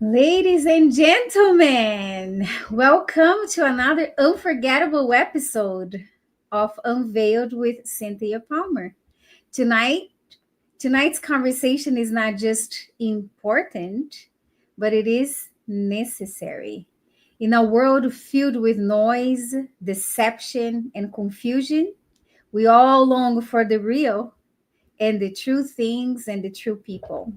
Ladies and gentlemen, welcome to another unforgettable episode of Unveiled with Cynthia Palmer. Tonight, tonight's conversation is not just important, but it is necessary. In a world filled with noise, deception, and confusion, we all long for the real and the true things and the true people.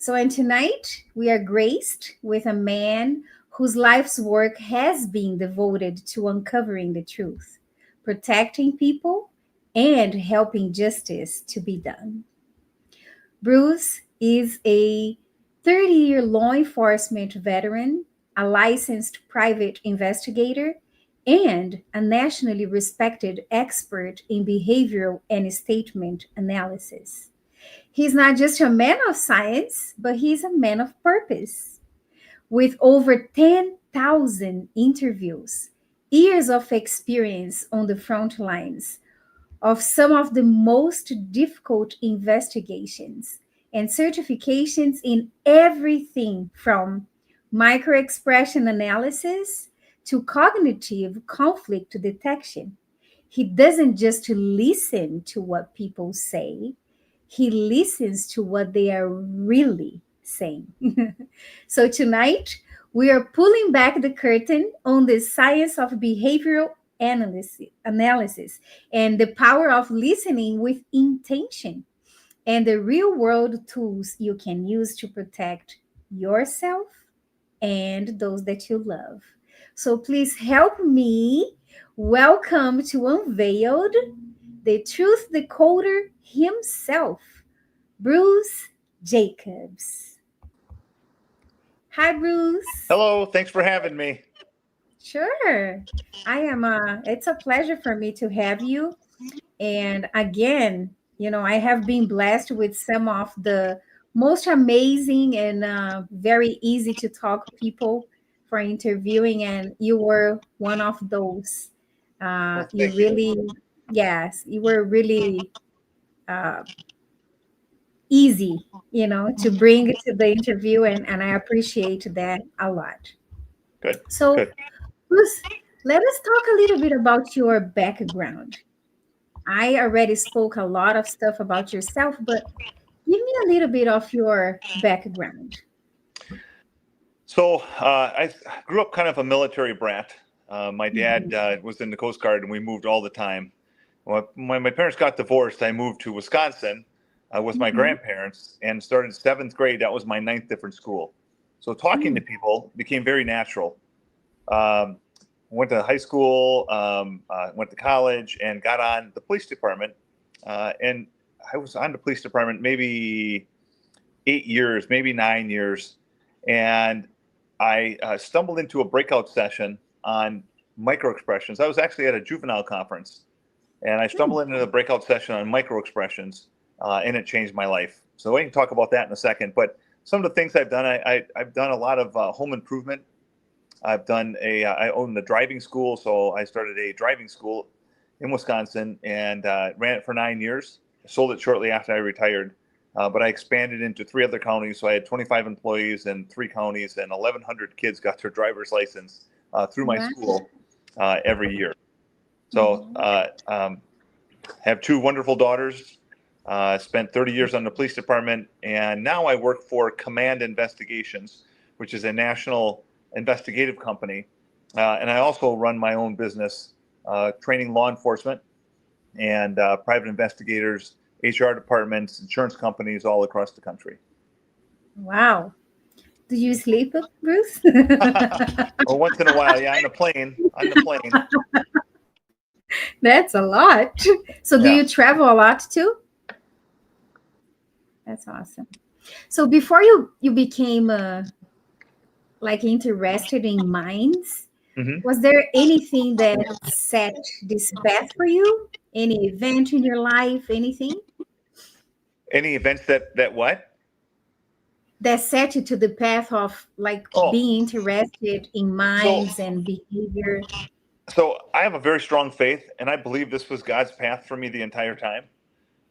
And tonight we are graced with a man whose life's work has been devoted to uncovering the truth, protecting people, and helping justice to be done. Bruce is a 30-year law enforcement veteran, a licensed private investigator, and a nationally respected expert in behavioral and statement analysis. He's not just a man of science, but he's a man of purpose. With over 10,000 interviews, years of experience on the front lines of some of the most difficult investigations, and certifications in everything from microexpression analysis to cognitive conflict detection. He doesn't just listen to what people say, he listens to what they are really saying. So tonight, we are pulling back the curtain on the science of behavioral analysis and the power of listening with intention and the real world tools you can use to protect yourself and those that you love. So please help me welcome to Unveiled, the truth decoder himself, Bruce Jacobs. Hi, Bruce. Hello, thanks for having me. Sure. It's a pleasure for me to have you. And again, I have been blessed with some of the most amazing and very easy to talk people for interviewing, and you were one of those. Well, You thank you. really, yes, you were really uh, easy, to bring to the interview, and I appreciate that a lot. Good, So, good. Bruce, let us talk a little bit about your background. I already spoke a lot of stuff about yourself, but give me a little bit of your background. I grew up kind of a military brat. My dad Mhm. was in the Coast Guard, and we moved all the time. When my parents got divorced, I moved to Wisconsin with my Mhm. grandparents and started seventh grade. That was my ninth different school. So talking to Mm. people became very natural. Um, Went to high school, went to college, and got on the police department. And I was on the police department maybe 8 years, maybe 9 years, and I stumbled into a breakout session on micro expressions. I was actually at a juvenile conference, and I Mm. stumbled into the breakout session on micro expressions, and it changed my life. So we can talk about that in a second. But some of the things I've done, I've done a lot of home improvement. I own the driving school, so I started a driving school in Wisconsin and ran it for 9 years. Sold it shortly after I retired, but I expanded into three other counties. So I had 25 employees in three counties, and 1,100 kids got their driver's license through my Wow. school every year. So Mhm. have two wonderful daughters. Spent 30 years on the police department, and now I work for Command Investigations, which is a national investigative company. And I also run my own business, training law enforcement and private investigators, HR departments, insurance companies all across the country. Wow. Do you sleep, Bruce? Well, once in a while, yeah, on the plane. That's a lot. So, do Yeah. you travel a lot too? That's awesome. So, before you became like interested in mines, Hmm. was there anything that set this path for you? Any event in your life? Anything Any events that what? that set you to the path of like Oh, being interested in so minds and behavior? so I have a very strong faith, and I believe this was God's path for me the entire time.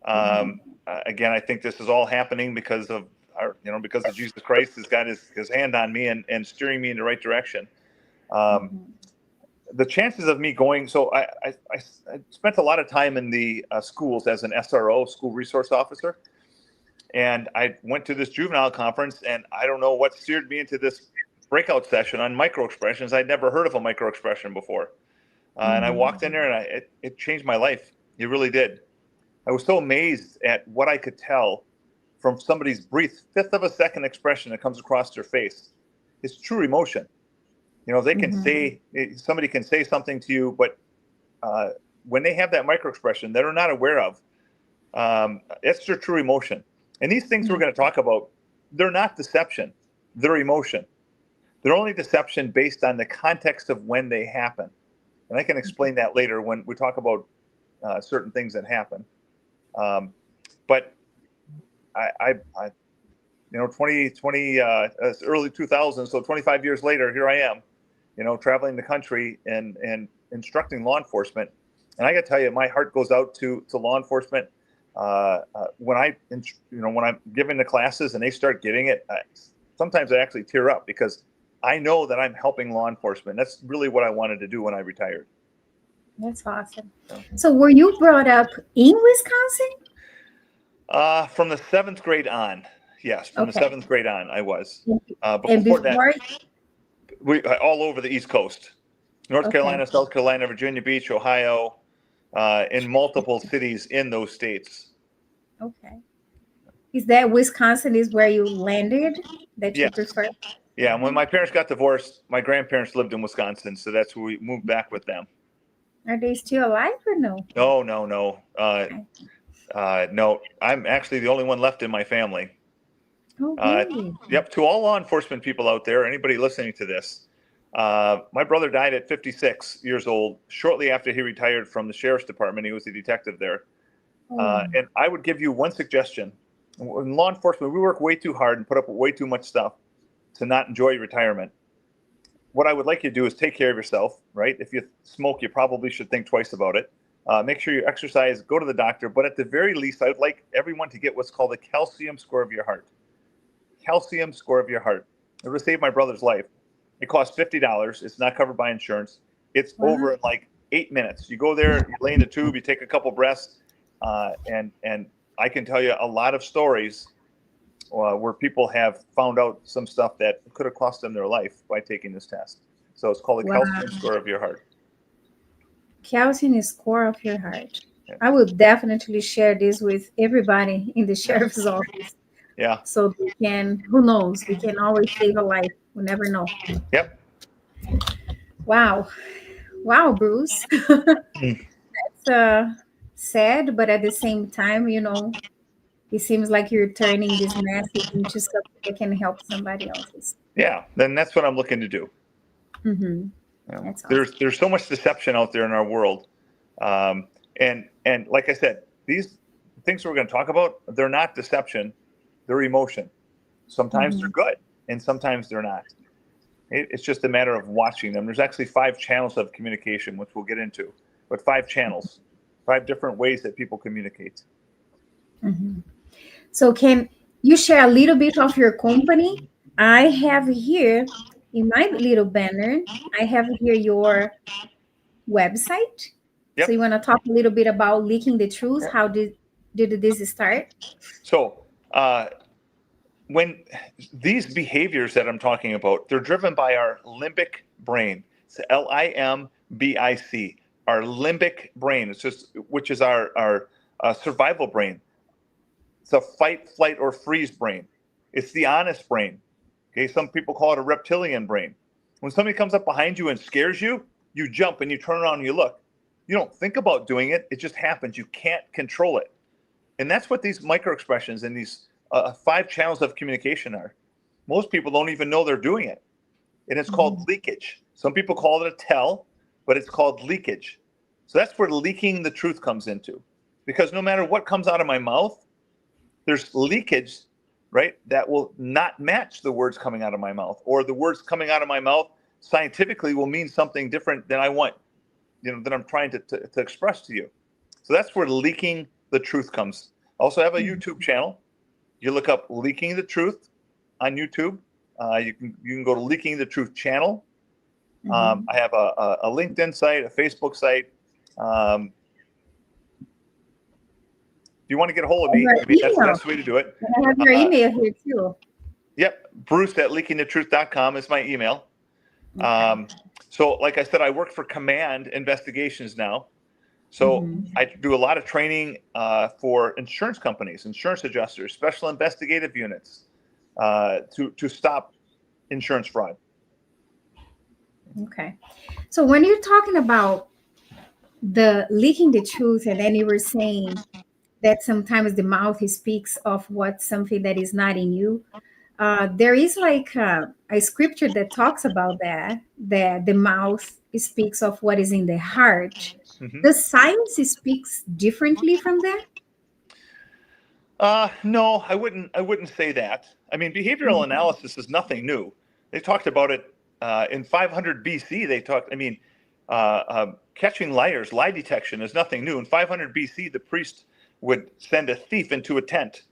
Mhm. Again, I think this is all happening because of because of Jesus Christ has got his hand on me and steering me in the right direction. The chances of me going, so I spent a lot of time in the schools as an SRO, school resource officer. And I went to this juvenile conference, and I don't know what steered me into this breakout session on microexpressions. I'd never heard of a microexpression before. And I walked in there, and it changed my life. It really did. I was so amazed at what I could tell from somebody's brief fifth of a second expression that comes across their face. It's true emotion. They can say, somebody can say something to you, but when they have that microexpression that they're not aware of, it's their true emotion. And these things we're going to talk about, they're not deception, they're emotion. They're only deception based on the context of when they happen. And I can explain that later when we talk about certain things that happen. But I 2020, early 2000s, so 25 years later, here I am, traveling the country and instructing law enforcement. And I got to tell you, my heart goes out to law enforcement. When I'm giving the classes and they start getting it, sometimes I actually tear up because I know that I'm helping law enforcement. That's really what I wanted to do when I retired. That's awesome. So were you brought up in Wisconsin? From the 7th grade on. Yes, from the 7th grade on, I was. And before that, all over the East Coast. North Carolina, South Carolina, Virginia Beach, Ohio, in multiple cities in those states. Okay. Is that Wisconsin is where you landed that you prefer? Yeah, when my parents got divorced, my grandparents lived in Wisconsin, so that's where we moved back with them. Are they still alive or no? No. No, I'm actually the only one left in my family. Oh, really? Yep, to all law enforcement people out there, anybody listening to this, my brother died at 56 years old, shortly after he retired from the sheriff's department. He was a detective there. And I would give you one suggestion. In law enforcement, we work way too hard and put up with way too much stuff to not enjoy retirement. What I would like you to do is take care of yourself, right? If you smoke, you probably should think twice about it. Make sure you exercise, go to the doctor. But at the very least, I would like everyone to get what's called a calcium score of your heart. Calcium score of your heart. It would save my brother's life. It costs $50. It's not covered by insurance. It's over in like 8 minutes. You go there, you lay in the tube, you take a couple breaths, and I can tell you a lot of stories where people have found out some stuff that could have cost them their life by taking this test. So it's called a calcium score of your heart. Calcium score of your heart. Yeah. I will definitely share this with everybody in the sheriff's office. Yeah. So we can, who knows, we can always save a life. We never know. Yep. Wow, Bruce. That's sad, but at the same time, it seems like you're turning this message into something that can help somebody else. Yeah, then that's what I'm looking to do. Mm-hmm. That's awesome. There's so much deception out there in our world, and like I said, these things we're going to talk about, they're not deception, they're emotion. Sometimes they're good, and sometimes they're not. It's just a matter of watching them. There's actually 5 channels of communication, which we'll get into, but 5 channels, 5 different ways that people communicate. Mm-hmm. So can you share a little bit of your company? I have here in my little banner, I have here your website. Yep. So you want to talk a little bit about Leaking the Truth? How did this start? So when these behaviors that I'm talking about, they're driven by our limbic brain. It's LIMBIC, our limbic brain. Which is our survival brain. It's a fight, flight, or freeze brain. It's the honest brain. Okay, some people call it a reptilian brain. When somebody comes up behind you and scares you, you jump and you turn around and you look. You don't think about doing it. It just happens. You can't control it. And that's what these microexpressions and these 5 channels of communication are. Most people don't even know they're doing it. And it's called leakage. Some people call it a tell, but it's called leakage. So that's where leaking the truth comes into. Because no matter what comes out of my mouth, there's leakage, right, that will not match the words coming out of my mouth, or the words coming out of my mouth scientifically will mean something different than I want, that I'm trying to express to you. So that's where leaking the truth comes. I also have a YouTube channel. you look up Leaking the Truth on YouTube. You can go to Leaking the Truth channel. I have a LinkedIn site, a Facebook site. If you want to get a hold of me, I mean, that's the way to do it. I have your email here too. Yep. Bruce@leakingthetruth.com is my email. Okay. So like I said, I work for Command Investigations now. So I do a lot of training for insurance companies, insurance adjusters, special investigative units to stop insurance fraud. Okay. So when you're talking about the leaking the truth, and then you were saying that sometimes the mouth speaks of what something that is not in you. There is like a scripture that talks about that the mouth speaks of what is in the heart. The science speaks differently from that? No, I wouldn't say that. I mean, behavioral analysis is nothing new. They talked about it in 500 BC. They talked. I mean, catching liars, lie detection is nothing new. In 500 BC, the priest would send a thief into a tent,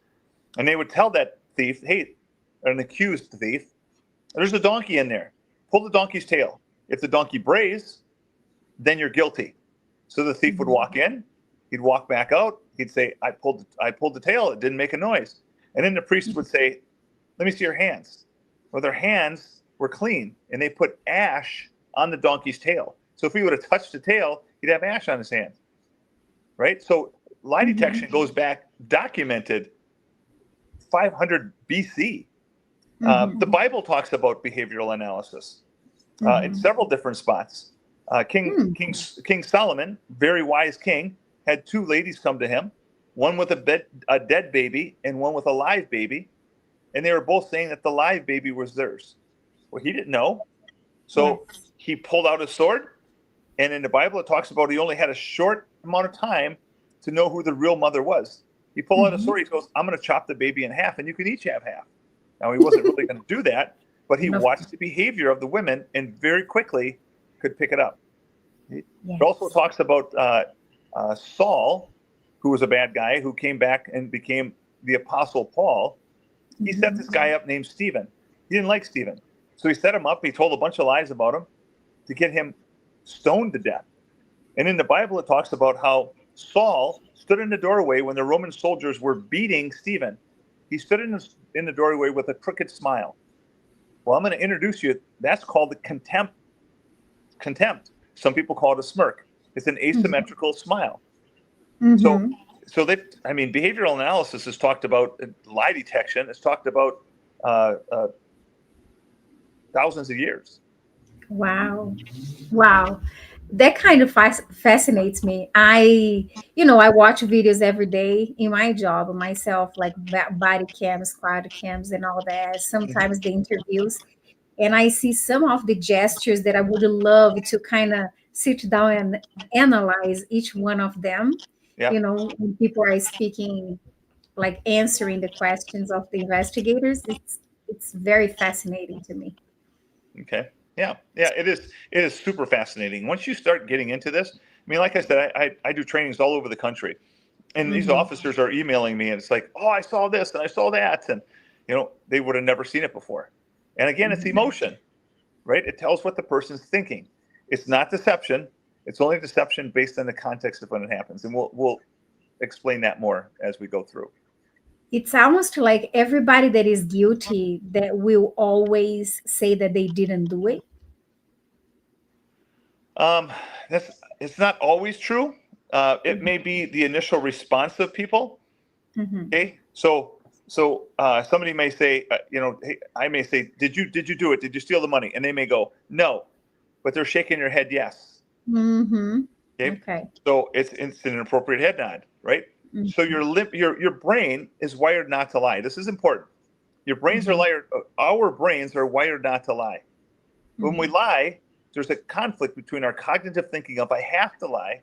and they would tell that thief, "Hey, an accused thief, there's a donkey in there. Pull the donkey's tail. If the donkey brays, then you're guilty." So the thief would walk in, he'd walk back out, he'd say, I pulled the tail, it didn't make a noise. And then the priest would say, "Let me see your hands." Well, their hands were clean, and they put ash on the donkey's tail. So if he would have touched the tail, he'd have ash on his hands, right? So lie detection goes back, documented 500 BC. The Bible talks about behavioral analysis in several different spots. King Solomon, very wise king, had two ladies come to him, one with a dead baby and one with a live baby, and they were both saying that the live baby was theirs. Well, he didn't know, so he pulled out his sword, and in the Bible it talks about he only had a short amount of time to know who the real mother was. He pulled out his sword, he goes, "I'm going to chop the baby in half, and you can each have half." Now, he wasn't really going to do that, but he watched the behavior of the women and very quickly could pick it up. It also talks about Saul, who was a bad guy, who came back and became the Apostle Paul. He set this guy up named Stephen. He didn't like Stephen. So he set him up. He told a bunch of lies about him to get him stoned to death. And in the Bible, it talks about how Saul stood in the doorway when the Roman soldiers were beating Stephen. He stood in the doorway with a crooked smile. Well, I'm going to introduce you. That's called the contempt. Some people call it a smirk. It's an asymmetrical smile. So behavioral analysis has talked about lie detection. It's talked about thousands of years. Wow. That kind of fascinates me. I watch videos every day in my job myself, like body cams, quad cams, and all that. Sometimes the interviews, and I see some of the gestures that I would love to kind of sit down and analyze each one of them. Yeah. When people are speaking, like answering the questions of the investigators, it's very fascinating to me. Okay. Yeah, it is. It is super fascinating. Once you start getting into this, I mean, like I said, I do trainings all over the country, and these officers are emailing me, and it's like, "Oh, I saw this and I saw that," and they would have never seen it before. And again, it's emotion, right? It tells what the person's thinking. It's not deception. It's only deception based on the context of when it happens, and we'll explain that more as we go through. It's almost like everybody that is guilty that will always say that they didn't do it. It's not always true. It may be the initial response of people. Okay, so somebody may say, hey, I may say, did you do it? Did you steal the money? And they may go, no, but they're shaking their head yes. Okay. So it's an appropriate head nod, right? So your brain is wired not to lie. This is important. Your brains are wired. Our brains are wired not to lie. When we lie, there's a conflict between our cognitive thinking of I have to lie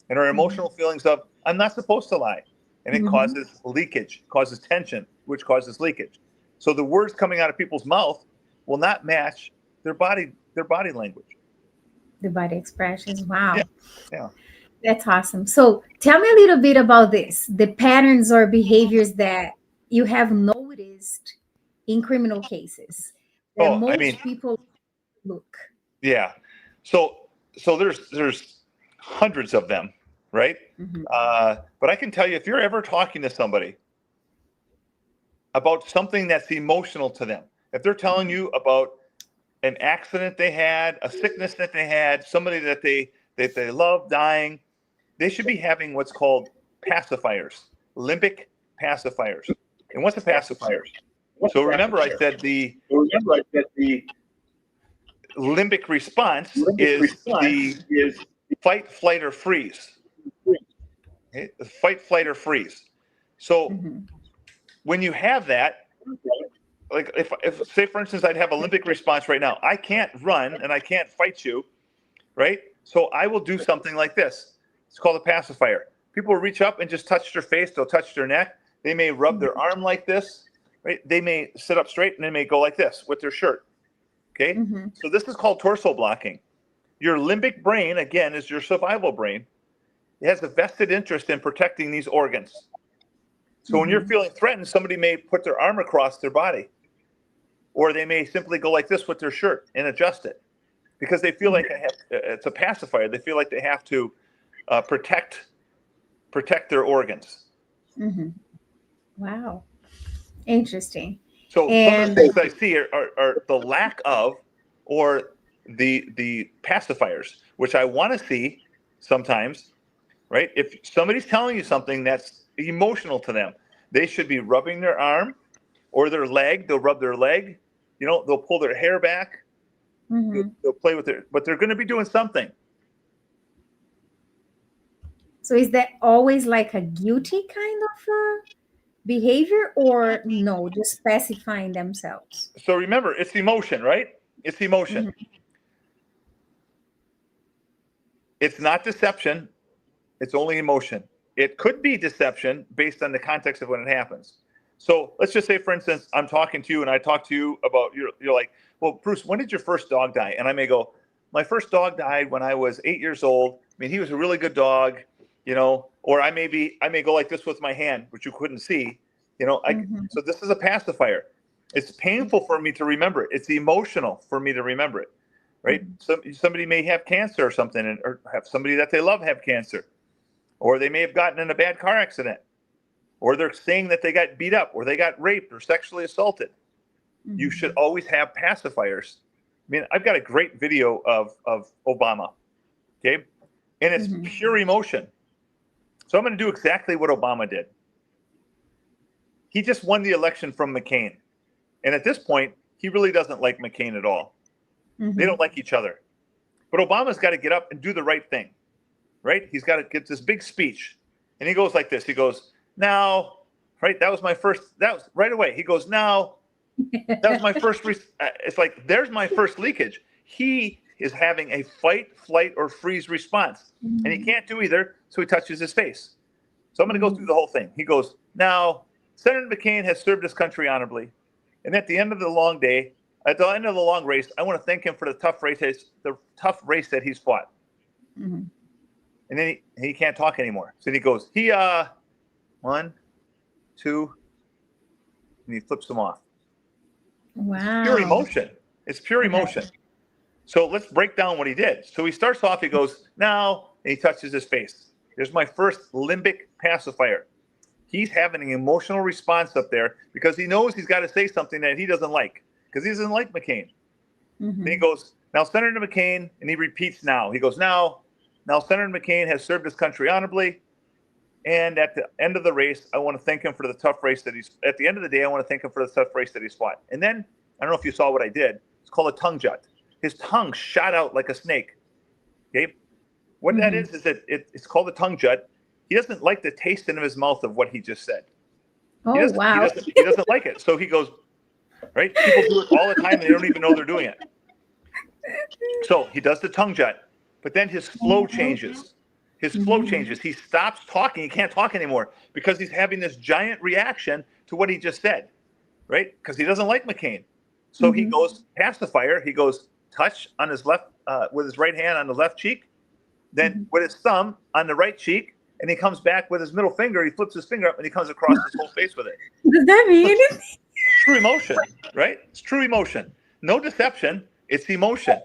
and our emotional feelings of I'm not supposed to lie. And it causes leakage, causes tension, which causes leakage. So the words coming out of people's mouth will not match their body language. The body expressions. Wow. Yeah. That's awesome. So tell me a little bit about this, the patterns or behaviors that you have noticed in criminal cases that Oh, I most mean, people look? yeah. So there's hundreds of them, right? Mhm. But I can tell you, if you're ever talking to somebody about something that's emotional to them, if they're telling you about an accident they had, a sickness that they had, somebody that they love dying, they should be having what's called pacifiers, limbic pacifiers. And what's a pacifier? So remember, I said the limbic response is the fight, flight, or freeze. Okay? Fight, flight, or freeze. So Mhm. when you have that, like if say for instance, I'd have a limbic response right now. I can't run and I can't fight you, right? So I will do something like this. It's called a pacifier. People will reach up and just touch their face. They'll touch their neck. They may rub their arm like this, right? They may sit up straight and they may go like this with their shirt. Okay. Mhm. So this is called torso blocking. Your limbic brain, again, is your survival brain. It has a vested interest in protecting these organs. So when you're Mhm. feeling threatened, somebody may put their arm across their body, or they may simply go like this with their shirt and adjust it because they feel like it's a pacifier. They feel like they have to protect their organs. Mhm. Wow. Interesting. So some of the And things I see are the lack of or the pacifiers, which I want to see sometimes, right? If somebody's telling you something that's emotional to them, they should be rubbing their arm or their leg. They'll rub their leg. You know, they'll pull their hair back. mhm. They'll play with it, but they're going to be doing something. So is that always like a guilty kind of behavior, or no, just pacifying themselves? So remember, it's emotion, right? It's emotion. Mhm. It's not deception. It's only emotion. It could be deception based on the context of when it happens. So let's just say, for instance, I'm talking to you and I talk to you about, you're like, well, Bruce, when did your first dog die? And I may go, my first dog died when I was 8 years old. I mean, he was a really good dog, you know, or I may go like this with my hand, which you couldn't see, you know, Mhm. so this is a pacifier. It's painful for me to remember it. It's emotional for me to remember it, right? Mhm. Somebody may have cancer or something, or have somebody that they love have cancer, or they may have gotten in a bad car accident, or they're saying that they got beat up, or they got raped or sexually assaulted. You should Mhm. always have pacifiers. I mean, I've got a great video of Obama, okay? And it's Mhm. pure emotion. So I'm going to do exactly what Obama did. He just won the election from McCain. And at this point, he really doesn't like McCain at all. They Mhm. don't like each other. But Obama's got to get up and do the right thing, right? He's got to get this big speech. And he goes like this. He goes, now, right? That was my first, that was right away. He goes, now, that was my first, it's like, there's my first leakage. He is having a fight, flight, or freeze response. And he Mhm. can't do either, so he touches his face. So I'm going to go through Mhm. the whole thing. He goes, now, Senator McCain has served his country honorably. And at the end of the long day, at the end of the long race, I want to thank him for the tough race that he's fought. Mhm. And then he can't talk anymore. So he goes, one, two, and he flips them off. It's pure Wow. emotion. It's pure Okay. emotion. So let's break down what he did. So he starts off, he goes, now, and he touches his face. There's my first limbic pacifier. He's having an emotional response up there because he knows he's got to say something that he doesn't like because he doesn't like McCain. Then he Mhm. goes, now, Senator McCain, and he repeats now. He goes, now, Senator McCain has served his country honorably. And at the end of the race, I want to thank him for the tough race that he's, at the end of the day, I want to thank him for the tough race that he's fought. And then, I don't know if you saw what I did. It's called a tongue jut. His tongue shot out like a snake. Okay. What that Mhm. is that it's called a tongue jut. He doesn't like the taste in his mouth of what he just said. He Oh, doesn't, he wow. doesn't, he doesn't like it. So he goes, right? People do it all the time and they don't even know they're doing it. So he does the tongue jut, but then his flow changes. His flow Mhm. changes. He stops talking. He can't talk anymore because he's having this giant reaction to what he just said, right? Because he doesn't like McCain. So he Mhm. goes pacifier. He goes touch on his left, with his right hand on the left cheek, then Mhm. with his thumb on the right cheek, and he comes back with his middle finger. He flips his finger up, and he comes across his whole face with it. Does that mean anything? True emotion, right? It's true emotion. No deception. It's emotion,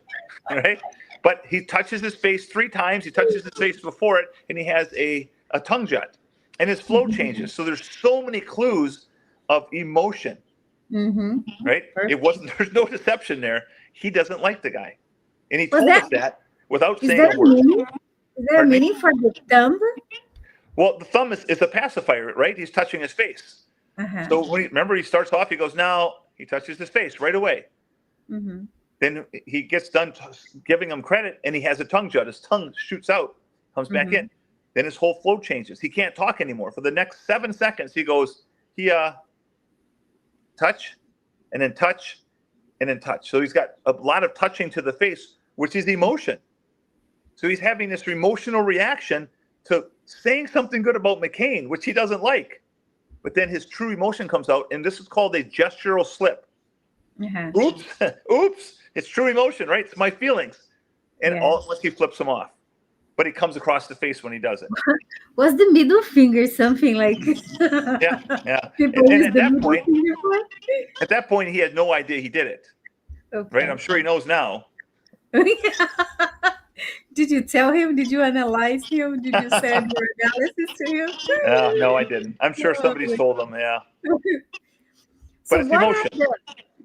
right? But he touches his face 3 times. He touches his face before it, and he has a tongue jut, and his flow changes. So there's so many clues of emotion, right? It wasn't. There's no deception there. He doesn't like the guy, and he told us that without saying a word. Is there a meaning for the thumb? Well, the thumb is a pacifier, right? He's touching his face. So remember, he starts off. He goes, now he touches his face right away. Then he gets done giving him credit, and he has a tongue jut. His tongue shoots out, comes back in. Then his whole flow changes. He can't talk anymore. For the next 7 seconds, he goes, touch, and then touch, and then touch. So he's got a lot of touching to the face, which is emotion. So he's having this emotional reaction to saying something good about McCain, which he doesn't like. But then his true emotion comes out, and this is called a gestural slip. Oops, oops, it's true emotion, right? It's my feelings. And all at once he flips them off. But he comes across the face when he does it. Was the middle finger something like... yeah. And at that point, he had no idea he did it. Right? I'm sure he knows now. Did you tell him? Did you analyze him? Did you send your analysis to him? No, I didn't. I'm sure somebody's told him, yeah. So but it's emotion.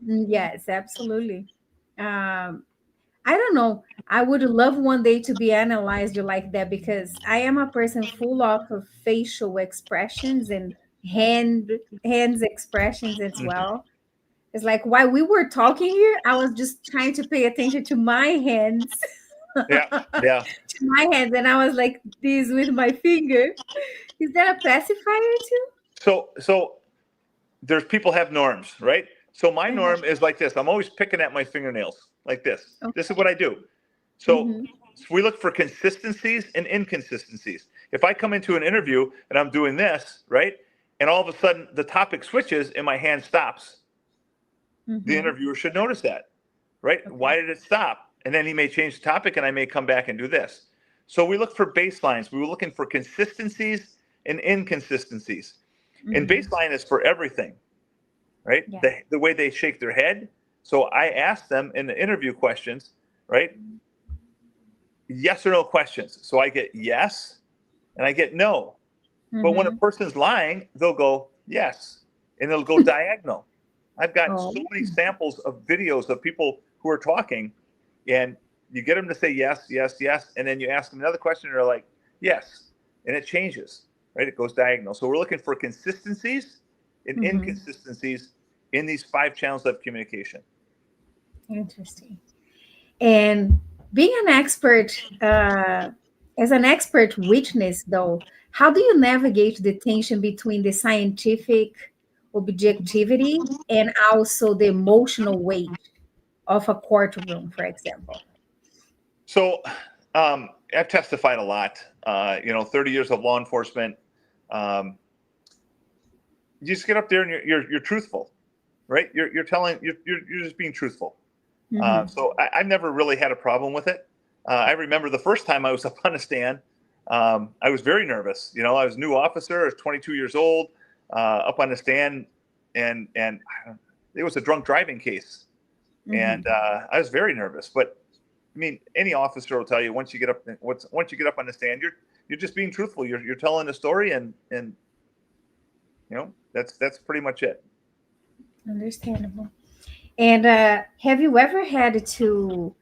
Yes, absolutely. I don't know. I would love one day to be analyzed like that, because I am a person full of facial expressions and hands expressions as well. It's like while we were talking here, I was just trying to pay attention to my hands. Yeah. To my hands, and I was like this with my finger. Is that a pacifier too? So there's people have norms, right? So my norm is like this. I'm always picking at my fingernails like this. This is what I do. So we look for consistencies and inconsistencies. If I come into an interview and I'm doing this, right, and all of a sudden the topic switches and my hand stops, the interviewer should notice that, right? Why did it stop? And then he may change the topic, and I may come back and do this. So we look for baselines. We were looking for consistencies and inconsistencies. And baseline is for everything, right? Yeah. The way they shake their head. So I ask them in the interview questions, right? Yes or no questions. So I get yes, and I get no. But when a person's lying, they'll go yes, and it'll go diagonal. I've got so many samples of videos of people who are talking, and you get them to say yes, yes, yes, and then you ask them another question, and they're like, yes, and it changes, right? It goes diagonal. So we're looking for consistencies and inconsistencies in these 5 channels of communication. Interesting. And being an expert, as an expert witness, though, how do you navigate the tension between the scientific objectivity and also the emotional weight of a courtroom, for example? So I've testified a lot, 30 years of law enforcement. You just get up there and you're truthful, right? You're just being truthful. So I've never really had a problem with it. I remember the first time I was up on a stand, I was very nervous. I was a new officer, I was 22 years old, up on the stand, and it was a drunk driving case. And I was very nervous, but I mean, any officer will tell you once you get up on the stand, you're just being truthful. You're telling a story, and that's pretty much it. Understandable. And have you ever had to,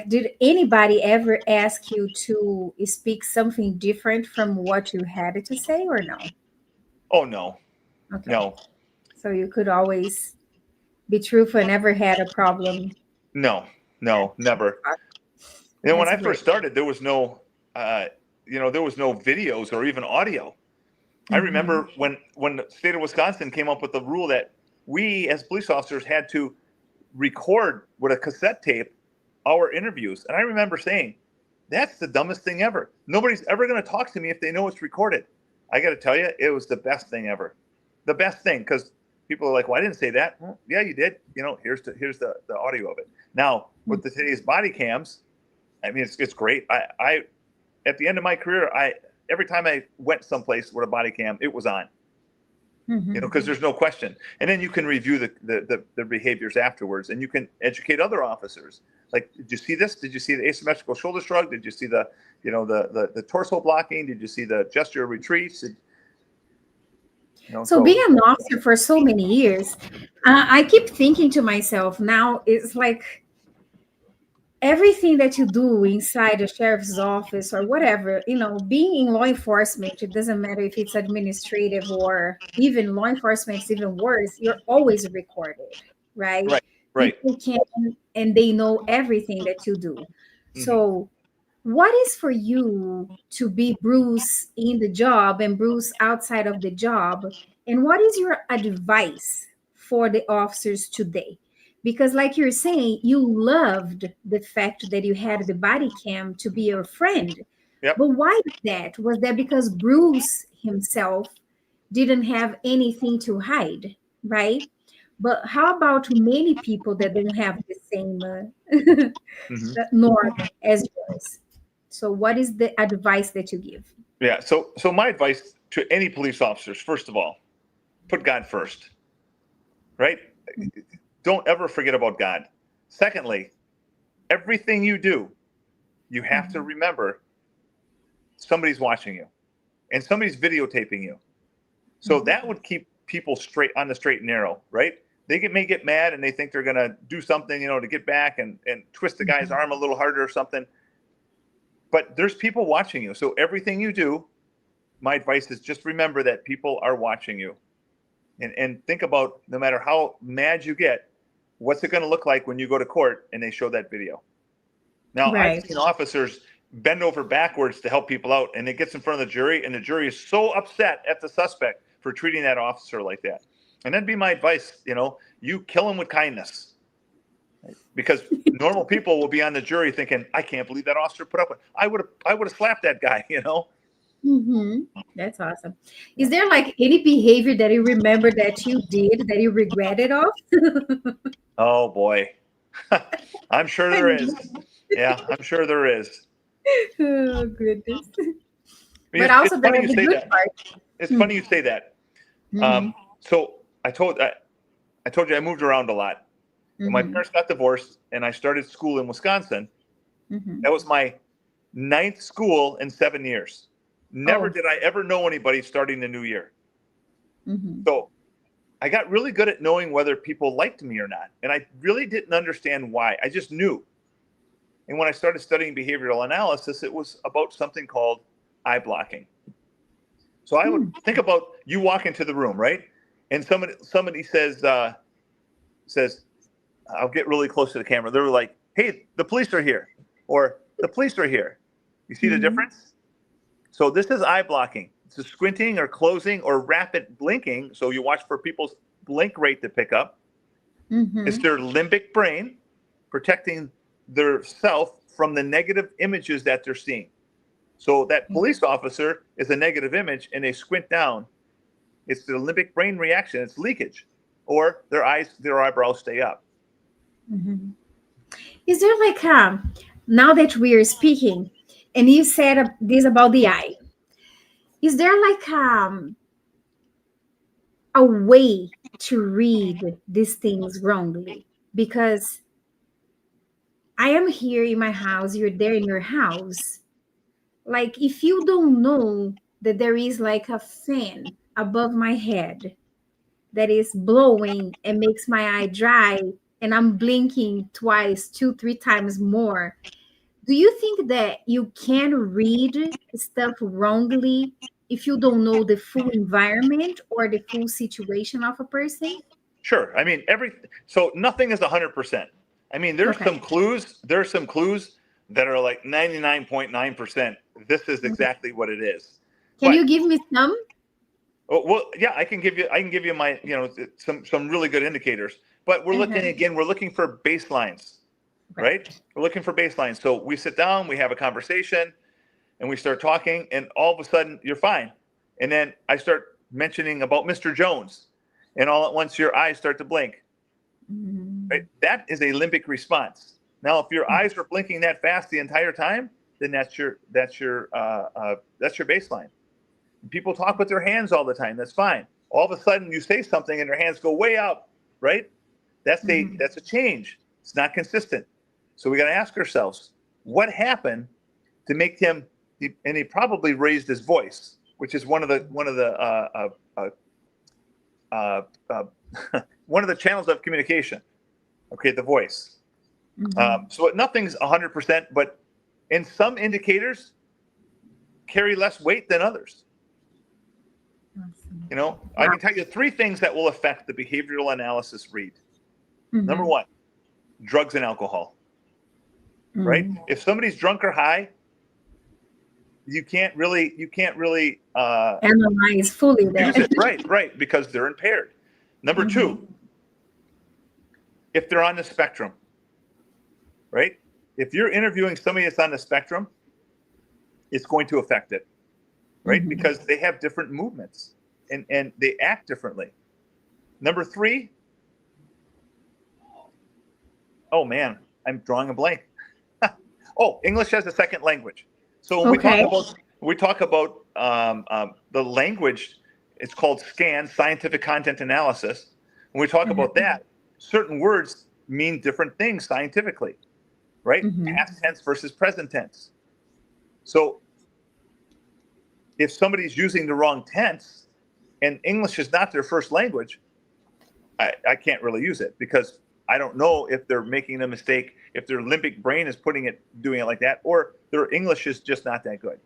did anybody ever ask you to speak something different from what you had to say, or no? Oh, no. Okay. No. So you could always be truthful and never had a problem? No, never. When I first started, there was no, there was no videos or even audio. I remember when the state of Wisconsin came up with the rule that we as police officers had to record with a cassette tape our interviews. And I remember saying, that's the dumbest thing ever. Nobody's ever going to talk to me if they know it's recorded. I got to tell you, it was the best thing ever. The best thing, because people are like, well, I didn't say that. Well, yeah, you did. Here's the audio of it. Now, with today's body cams, I mean, it's great. I at the end of my career, every time I went someplace with a body cam, it was on. Mm-hmm. You know, because there's no question. And then you can review the behaviors afterwards, and you can educate other officers. Like, did you see this? Did you see the asymmetrical shoulder shrug? Did you see the, you know, the torso blocking? Did you see the gesture of retreats? You know, So being an officer for so many years, I keep thinking to myself now, it's like everything that you do inside the sheriff's office or whatever, you know, being in law enforcement, it doesn't matter if it's administrative or even law enforcement is even worse, you're always recorded, right? Right. People can, and they know everything that you do. Mm-hmm. So what is for you to be Bruce in the job and Bruce outside of the job? And what is your advice for the officers today? Because, like you're saying, you loved the fact that you had the body cam to be your friend. Yep. But why that? Was that because Bruce himself didn't have anything to hide, right? But how about many people that don't have the same Mm-hmm. norm as yours? So what is the advice that you give? Yeah. So my advice to any police officers, first of all, put God first, right? Don't ever forget about God. Secondly, everything you do, you have to remember somebody's watching you and somebody's videotaping you. So that would keep people straight on the straight and narrow, right? They may get mad and they think they're going to do something, you know, to get back and twist the guy's arm a little harder or something. But there's people watching you. So everything you do, my advice is just remember that people are watching you. And think about, no matter how mad you get, what's it going to look like when you go to court and they show that video? Now, Right. I've seen officers bend over backwards to help people out, and it gets in front of the jury, and the jury is so upset at the suspect for treating that officer like that. And that'd be my advice, you know, you kill him with kindness. Because normal people will be on the jury thinking, I can't believe that officer put up with it. I would have slapped that guy, you know? Mm-hmm. That's awesome. Is there like any behavior that you remember that you did that you regretted of? Oh boy. I'm sure there is. Yeah, I'm sure there is. Oh, goodness. But But also funny the you say good that. part. It's funny you say that. Mhm. So I told you I moved around a lot. When my parents got divorced and I started school in Wisconsin, that was my 9th school in 7 years. Never did I ever know anybody starting the new year. So I got really good at knowing whether people liked me or not. And I really didn't understand why. I just knew. And when I started studying behavioral analysis, it was about something called eye blocking. So I would think about you walk into the room, right? And somebody says, I'll get really close to the camera. They were like, hey, the police are here, or the police are here. You see the difference? So this is eye blocking. It's a squinting or closing or rapid blinking. So you watch for people's blink rate to pick up. It's their limbic brain protecting their self from the negative images that they're seeing. So that police officer is a negative image and they squint down. It's the limbic brain reaction. It's leakage, or their eyebrows stay up. Is there like now that we are speaking, and you said this about the eye, is there like a way to read these things wrongly? Because I am here in my house, you're there in your house. Like, if you don't know that there is like a fan above my head that is blowing and makes my eye dry, and I'm blinking twice, 2, 3 times more, do you think that you can read stuff wrongly if you don't know the full environment or the full situation of a person? Sure. I mean, so nothing is 100%. I mean, there's Okay. some clues. There are some clues that are like 99.9%. This is exactly what it is. Can But, you give me some? well, yeah, I can give you my, you know, some really good indicators. But we're looking for baselines, right? We're looking for baselines. So we sit down, we have a conversation, and we start talking, and all of a sudden you're fine. And then I start mentioning about Mr. Jones, and all at once your eyes start to blink. Right? That is a limbic response. Now, if your eyes are blinking that fast the entire time, then that's your baseline. People talk with their hands all the time. That's fine. All of a sudden, you say something and their hands go way up, right? That's a change. It's not consistent. So we got to ask ourselves, what happened to make him? And he probably raised his voice, which is one of the one of the channels of communication. Okay, the voice. So nothing's 100%, but in some indicators carry less weight than others. You know, I can tell you 3 things that will affect the behavioral analysis read. Number 1, drugs and alcohol. Right? If somebody's drunk or high, you can't really analyze fully use it. Right, because they're impaired. Number 2, if they're on the spectrum. Right? If you're interviewing somebody that's on the spectrum, it's going to affect it. Right? Because they have different movements and they act differently. Number 3, oh man, I'm drawing a blank. Oh, English as a second language. So when we talk about the language, it's called SCAN, scientific content analysis. When we talk about that, certain words mean different things scientifically, right? Past tense versus present tense. So if somebody's using the wrong tense and English is not their first language, I can't really use it because I don't know if they're making a mistake, if their limbic brain is doing it like that, or their English is just not that good.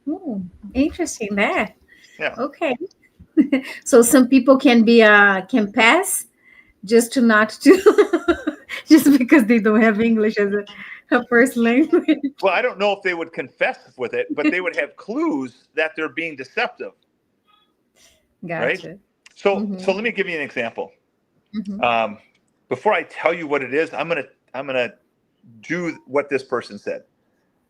Ooh, interesting that. Yeah. Okay. So some people can pass just because they don't have English as a first language. Well, I don't know if they would confess with it, but they would have clues that they're being deceptive. Gotcha. Right? So let me give you an example. Before I tell you what it is, I'm gonna do what this person said.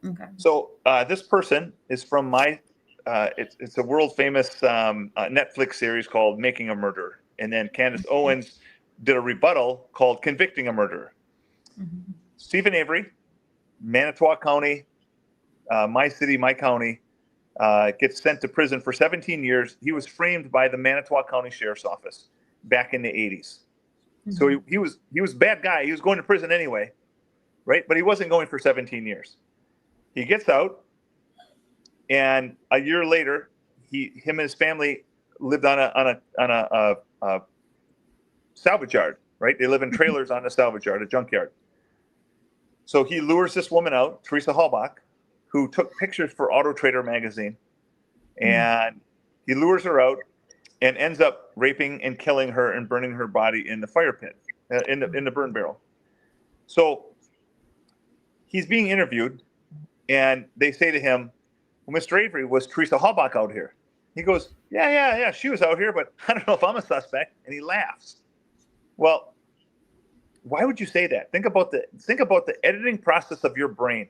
Okay. So this person is from my it's a world famous Netflix series called Making a Murderer, and then Candace Owens did a rebuttal called Convicting a Murderer. Stephen Avery, Manitowoc County, my city, my county, gets sent to prison for 17 years. He was framed by the Manitowoc County Sheriff's Office back in the 80s. So he was a bad guy. He was going to prison anyway, right? But he wasn't going for 17 years. He gets out, and a year later, him and his family lived on a salvage yard, right? They live in trailers on a salvage yard, a junkyard. So he lures this woman out, Teresa Halbach, who took pictures for Auto Trader magazine, and he lures her out and ends up raping and killing her and burning her body in the fire pit, in the burn barrel. So he's being interviewed, and they say to him, well, Mr. Avery, was Teresa Halbach out here? He goes, yeah, she was out here, but I don't know if I'm a suspect. And he laughs. Well, why would you say that? Think about the editing process of your brain,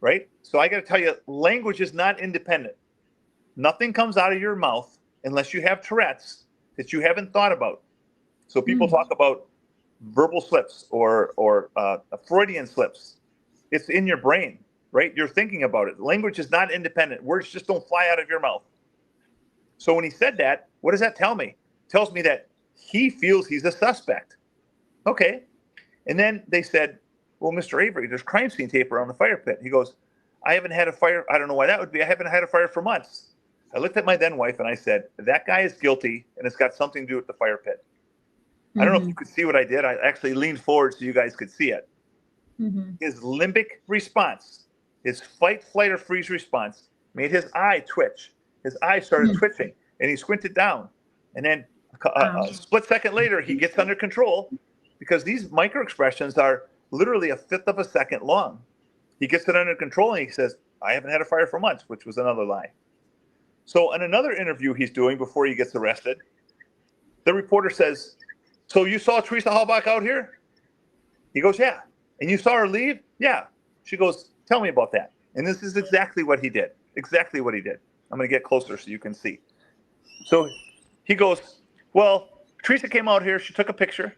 right? So I got to tell you, language is not independent. Nothing comes out of your mouth unless you have Tourette's that you haven't thought about. So people talk about verbal slips or Freudian slips. It's in your brain, right? You're thinking about it. Language is not independent. Words just don't fly out of your mouth. So when he said that, what does that tell me? It tells me that he feels he's a suspect. Okay. And then they said, well, Mr. Avery, there's crime scene tape around the fire pit. He goes, I haven't had a fire. I don't know why that would be. I haven't had a fire for months. I looked at my then wife and I said, that guy is guilty and it's got something to do with the fire pit. I don't know if you could see what I did. I actually leaned forward so you guys could see it. His limbic response, his fight, flight, or freeze response made his eye twitch. His eye started twitching and he squinted down. And then a split second later, he gets under control because these micro expressions are literally a fifth of a second long. He gets it under control and he says, I haven't had a fire for months, which was another lie. So in another interview he's doing before he gets arrested, the reporter says, so you saw Teresa Halbach out here? He goes, yeah. And you saw her leave? Yeah. She goes, tell me about that. And this is exactly what he did. Exactly what he did. I'm going to get closer so you can see. So he goes, well, Teresa came out here. She took a picture.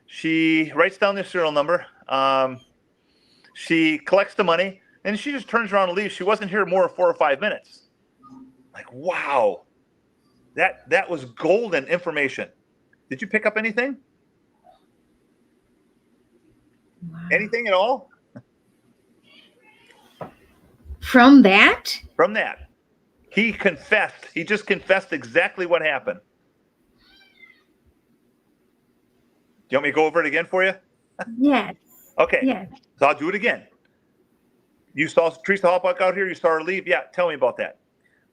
She writes down the serial number. She collects the money, and she just turns around and leaves. She wasn't here more than 4 or 5 minutes. Like, wow, that was golden information. Did you pick up anything? Wow. Anything at all? From that? From that. He confessed. He just confessed exactly what happened. Do you want me to go over it again for you? Yes. Okay. Yes. So I'll do it again. You saw Teresa Hallbuck out here. You saw her leave. Yeah. Tell me about that.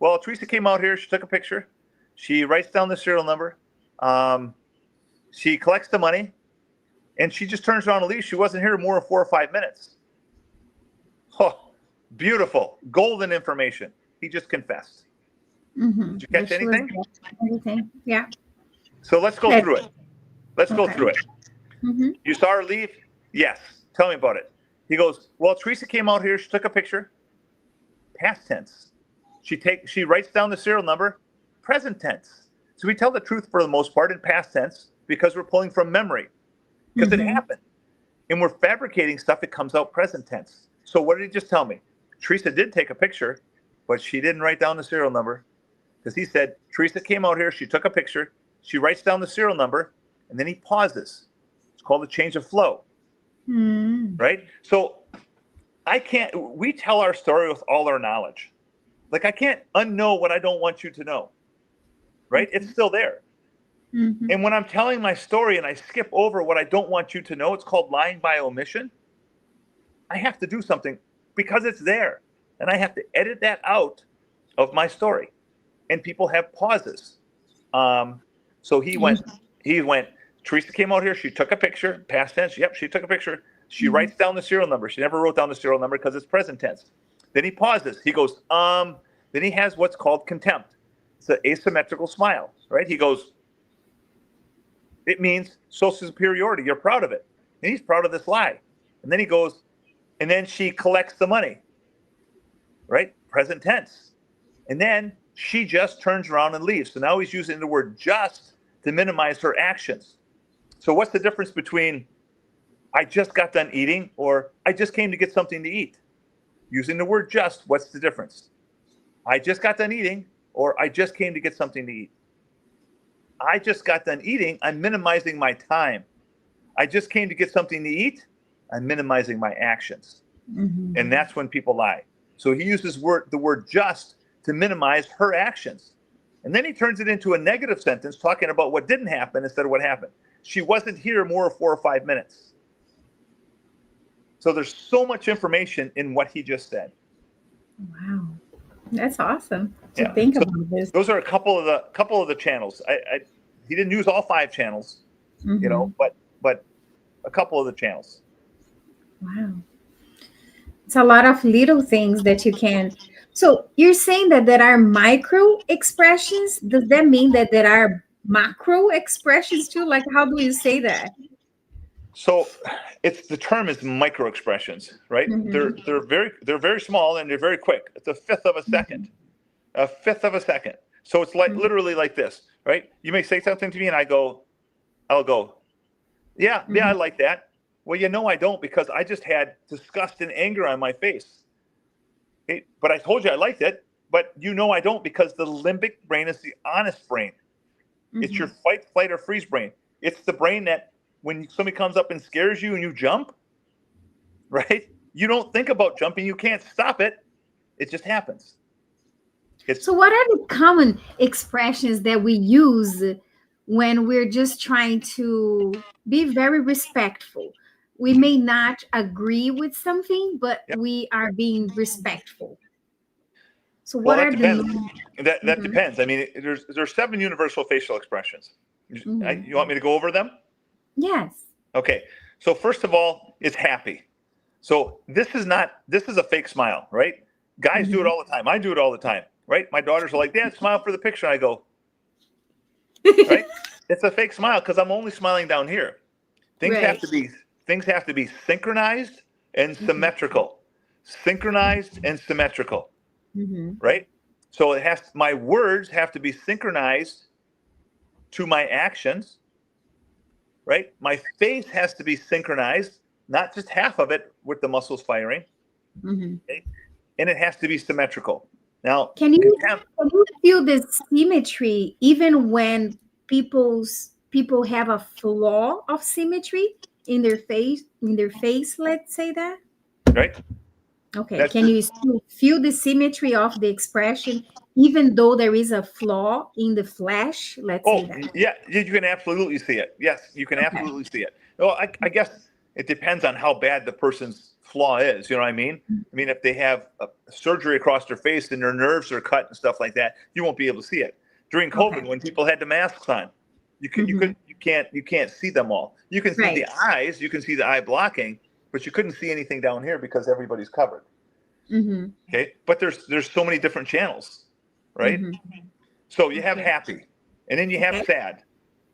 Well, Teresa came out here. She took a picture. She writes down the serial number. She collects the money, and she just turns around and leaves. She wasn't here more than 4 or 5 minutes. Oh, beautiful. Golden information. He just confessed. Mm-hmm. Did you catch anything? Anything? Yeah. So let's go through it. Let's go Okay. through it. Mm-hmm. You saw her leave? Yes. Tell me about it. He goes, well, Teresa came out here. She took a picture. Past tense. She writes down the serial number. Present tense. So we tell the truth for the most part in past tense because we're pulling from memory. Because it happened. And we're fabricating stuff. It comes out present tense. So what did he just tell me? Teresa did take a picture, but she didn't write down the serial number. Because he said, Teresa came out here. She took a picture. She writes down the serial number. And then he pauses. It's called a change of flow. Right? So we tell our story with all our knowledge. Like I can't unknow what I don't want you to know. Right? It's still there. And when I'm telling my story and I skip over what I don't want you to know, it's called lying by omission. I have to do something because it's there. And I have to edit that out of my story. And people have pauses. So he went, Teresa came out here. She took a picture, past tense. Yep, she took a picture. She writes down the serial number. She never wrote down the serial number because it's present tense. Then he pauses. He goes, then he has what's called contempt. It's an asymmetrical smile, right? He goes, it means social superiority. You're proud of it. And he's proud of this lie. And then he goes, and then she collects the money, right? Present tense. And then she just turns around and leaves. So now he's using the word just to minimize her actions. So what's the difference between I just got done eating or I just came to get something to eat? Using the word just, what's the difference? I just got done eating or I just came to get something to eat. I just got done eating, I'm minimizing my time. I just came to get something to eat, I'm minimizing my actions. And that's when people lie. So he uses the word just to minimize her actions. And then he turns it into a negative sentence talking about what didn't happen instead of what happened. She wasn't here more than 4 or 5 minutes. So there's so much information in what he just said. Wow. That's awesome to think about this. Those are a couple of the channels. He didn't use all 5 channels, you know, but a couple of the channels. Wow. It's a lot of little things that you can. So you're saying that there are micro expressions. Does that mean that there are macro expressions too? Like, how do you say that? So the term is micro expressions, right? They're very small and they're very quick. It's a fifth of a second. A fifth of a second. So it's like literally like this, right? You may say something to me and I'll go, yeah, I like that. Well, you know I don't because I just had disgust and anger on my face. But I told you I liked it, but you know I don't because the limbic brain is the honest brain. It's your fight, flight, or freeze brain. It's the brain that when somebody comes up and scares you and you jump, right? You don't think about jumping. You can't stop it. It just happens. So what are the common expressions that we use when we're just trying to be very respectful? We may not agree with something, but we are being respectful. So what are the... That depends. I mean, there's 7 universal facial expressions. You want me to go over them? Yes. Okay. So first of all, it's happy. So this is a fake smile, right? Guys do it all the time. I do it all the time, right? My daughters are like, Dad, smile for the picture. I go, right? It's a fake smile because I'm only smiling down here. Things have to be synchronized and symmetrical. Synchronized and symmetrical. Right? So my words have to be synchronized to my actions. Right? My face has to be synchronized not just half of it with the muscles firing. Okay? And it has to be symmetrical. Now, Can you feel the symmetry even when people have a flaw of symmetry in their face, let's say that? right? Okay. Can you still feel the symmetry of the expression even though there is a flaw in the flesh? Let's say that. Yeah, you can absolutely see it. Yes, you can absolutely see it. Well, I guess it depends on how bad the person's flaw is. You know what I mean? I mean, if they have a surgery across their face and their nerves are cut and stuff like that, you won't be able to see it. During COVID, when people had the masks on, you can't see them all. You can see the eyes, you can see the eye blocking, but you couldn't see anything down here because everybody's covered. Okay, but there's so many different channels, right? So you have happy, and then you have sad.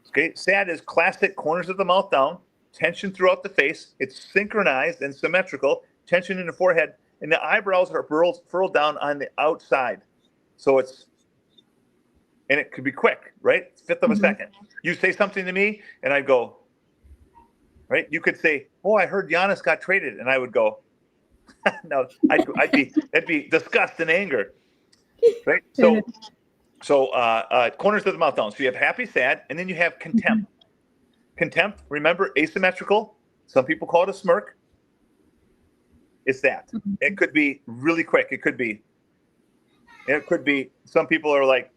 Okay, sad is classic corners of the mouth down, tension throughout the face. It's synchronized and symmetrical, tension in the forehead, and the eyebrows are furled down on the outside. So and it could be quick, right? Fifth of a second. You say something to me, and I go, right? You could say, "Oh, I heard Giannis got traded," and I would go, "No, that'd be disgust and anger," right? So corners of the mouth down. So you have happy, sad, and then you have contempt. Contempt, remember, asymmetrical. Some people call it a smirk. It's that. It could be really quick. It could be. Some people are like,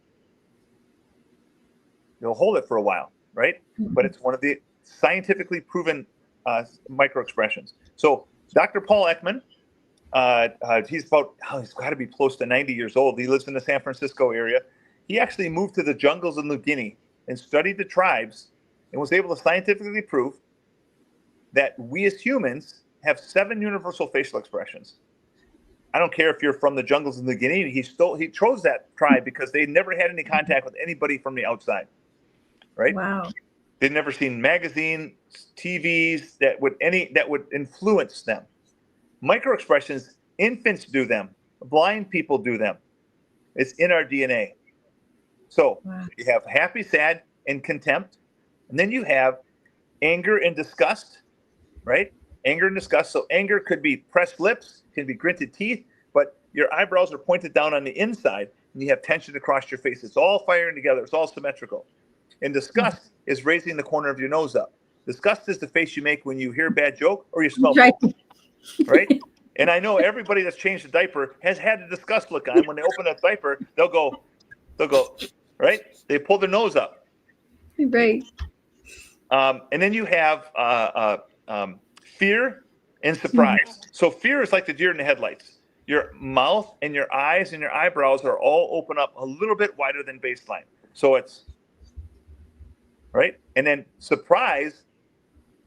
they'll hold it for a while, right? But it's one of the scientifically proven microexpressions. So Dr. Paul Ekman, he's got to be close to 90 years old. He lives in the San Francisco area. He actually moved to the jungles of New Guinea and studied the tribes and was able to scientifically prove that we as humans have 7 universal facial expressions. I don't care if you're from the jungles of New Guinea. He chose that tribe because they never had any contact with anybody from the outside, right? Wow. They'd never seen magazines, TVs that would influence them. Microexpressions, infants do them. Blind people do them. It's in our DNA. So you have happy, sad, and contempt. And then you have anger and disgust, right? Anger and disgust. So anger could be pressed lips, can be gritted teeth, but your eyebrows are pointed down on the inside and you have tension across your face. It's all firing together. It's all symmetrical. And disgust is raising the corner of your nose up. Disgust is the face you make when you hear a bad joke or you smell food, right? And I know everybody that's changed a diaper has had a disgust look on. When they open that diaper, they'll go, right? They pull their nose up. Right. And then you have fear and surprise. So fear is like the deer in the headlights. Your mouth and your eyes and your eyebrows are all open up a little bit wider than baseline. So it's, right? And then surprise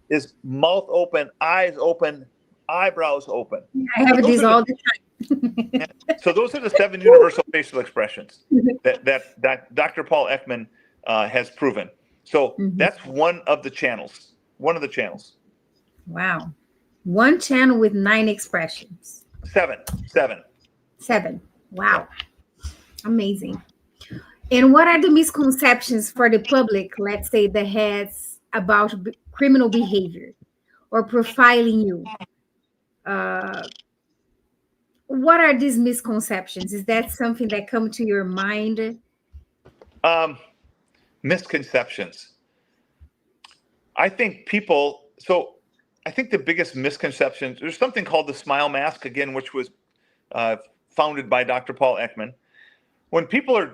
is mouth open, eyes open, eyebrows open. I have these all the time. So those are the 7 universal facial expressions that Dr. Paul Ekman has proven. So that's one of the channels. Wow. One channel with 9 expressions. 7. 7. Wow. Amazing. And what are the misconceptions for the public, let's say, that has about criminal behavior or profiling you? What are these misconceptions? Is that something that come to your mind? Misconceptions. I think the biggest misconception, there's something called the smile mask, again, which was founded by Dr. Paul Ekman. When people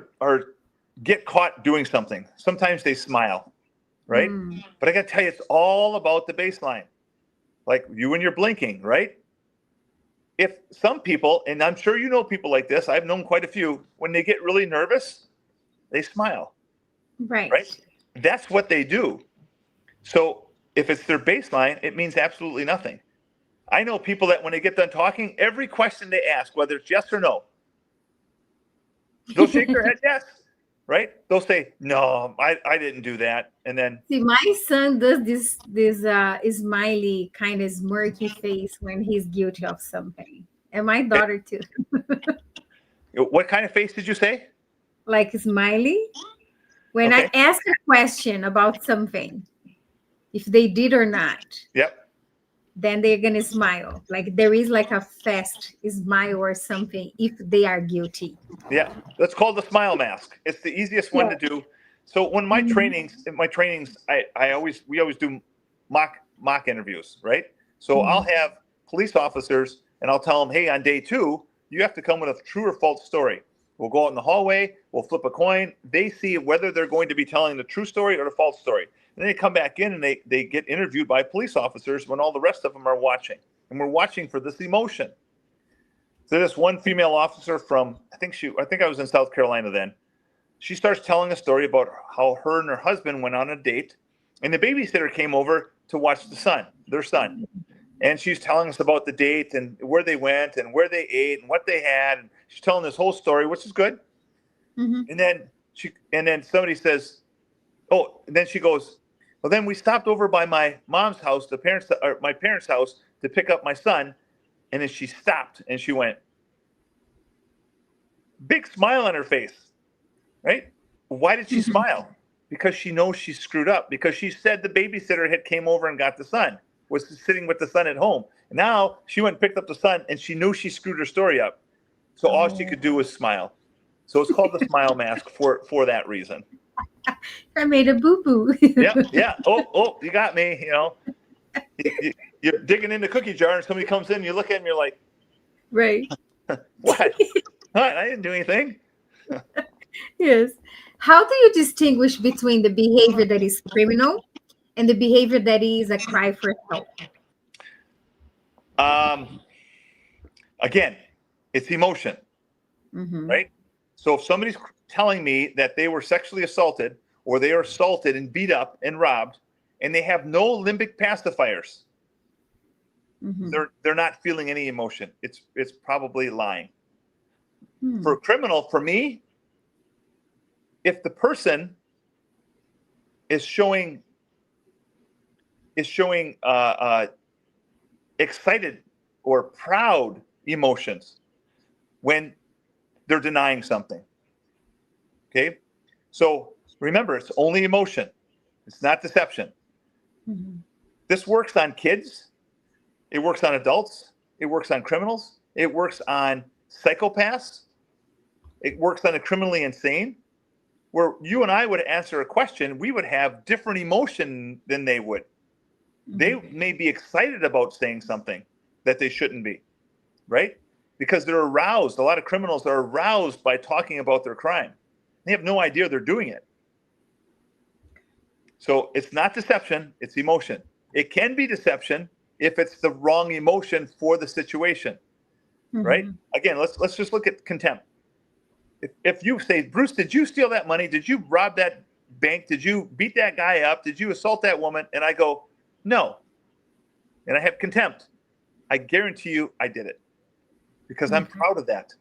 get caught doing something, sometimes they smile, right? But I got to tell you, it's all about the baseline. Like you when you're blinking, right? If some people, and I'm sure you know people like this, I've known quite a few, when they get really nervous, they smile. Right? That's what they do. So if it's their baseline, it means absolutely nothing. I know people that when they get done talking, every question they ask, whether it's yes or no, they'll shake their head yes, right? They'll say, no, I didn't do that. And then see, my son does this smiley kind of smirky face when he's guilty of something. And my daughter too. What kind of face did you say? Like smiley. When I ask a question about something, if they did or not. Yep. then they're gonna smile. Like there is like a fast smile or something if they are guilty. Yeah, that's called the smile mask. It's the easiest one Yeah. to do. So when Mhm. in my trainings, we always do mock interviews, right? So I'll Mhm. have police officers and I'll tell them, hey, on day 2, you have to come with a true or false story. We'll go out in the hallway, we'll flip a coin. They see whether they're going to be telling the true story or the false story. And then they come back in and they get interviewed by police officers when all the rest of them are watching. And we're watching for this emotion. So this one female officer from I think I was in South Carolina then. She starts telling a story about how her and her husband went on a date, and the babysitter came over to watch their son. And she's telling us about the date and where they went and where they ate and what they had. And she's telling this whole story, which is good. Mhm. And then somebody says, "Oh," and then she goes, "Well, then we stopped over by my mom's house, my parents' house, to pick up my son." And then she stopped and she went, big smile on her face, right? Why did she Mhm. smile? Because she knows she screwed up. Because she said the babysitter had came over and got the son, was sitting with the son at home. Now she went and picked up the son, and she knew she screwed her story up. So all she Oh, could do was smile. So it's called the smile mask for that reason. I made a boo boo. Yeah, yeah. Oh, you got me. You're digging in the cookie jar, and somebody comes in, you look at him, you're like, Right. what? What? I didn't do anything. Yes. How do you distinguish between the behavior that is criminal and the behavior that is a cry for help? Um, Again, it's emotion, Mm-hmm. right? So if somebody's telling me that they were sexually assaulted or they are assaulted and beat up and robbed and they have no limbic pacifiers, Mm-hmm. they're not feeling any emotion. It's probably lying. For Hmm. a criminal, for me, if the person is showing excited or proud emotions when they're denying something, okay? So remember, it's only emotion. It's not deception. Mm-hmm. This works on kids. It works on adults. It works on criminals. It works on psychopaths. It works on the criminally insane. Where you and I would answer a question, we would have different emotion than they would. They Mm-hmm. may be excited about saying something that they shouldn't be, right? Because they're aroused. A lot of criminals are aroused by talking about their crime. They have no idea they're doing it. So it's not deception, it's emotion. It can be deception if it's the wrong emotion for the situation, right? Mm-hmm. Again, let's just look at contempt. If you say, Bruce, did you steal that money? Did you rob that bank? Did you beat that guy up? Did you assault that woman? And I go, no. And I have contempt. I guarantee you I did it because I'm Okay. proud of that.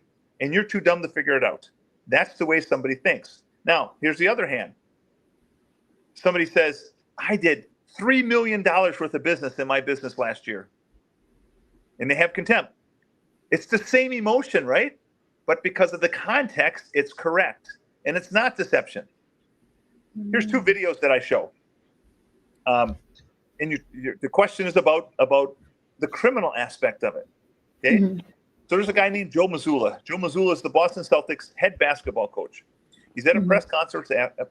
And you're too dumb to figure it out. That's the way somebody thinks. Now, here's the other hand. Somebody says, I did $3 million worth of business in my business last year. And they have contempt. It's the same emotion, right? But because of the context, it's correct. And it's not deception. Here's 2 Mm-hmm. videos that I show. And the question is about the criminal aspect of it. Okay. Mm-hmm. So there's a guy named Joe Mazzulla. Joe Mazzulla is the Boston Celtics head basketball coach. He's at a Mm-hmm. press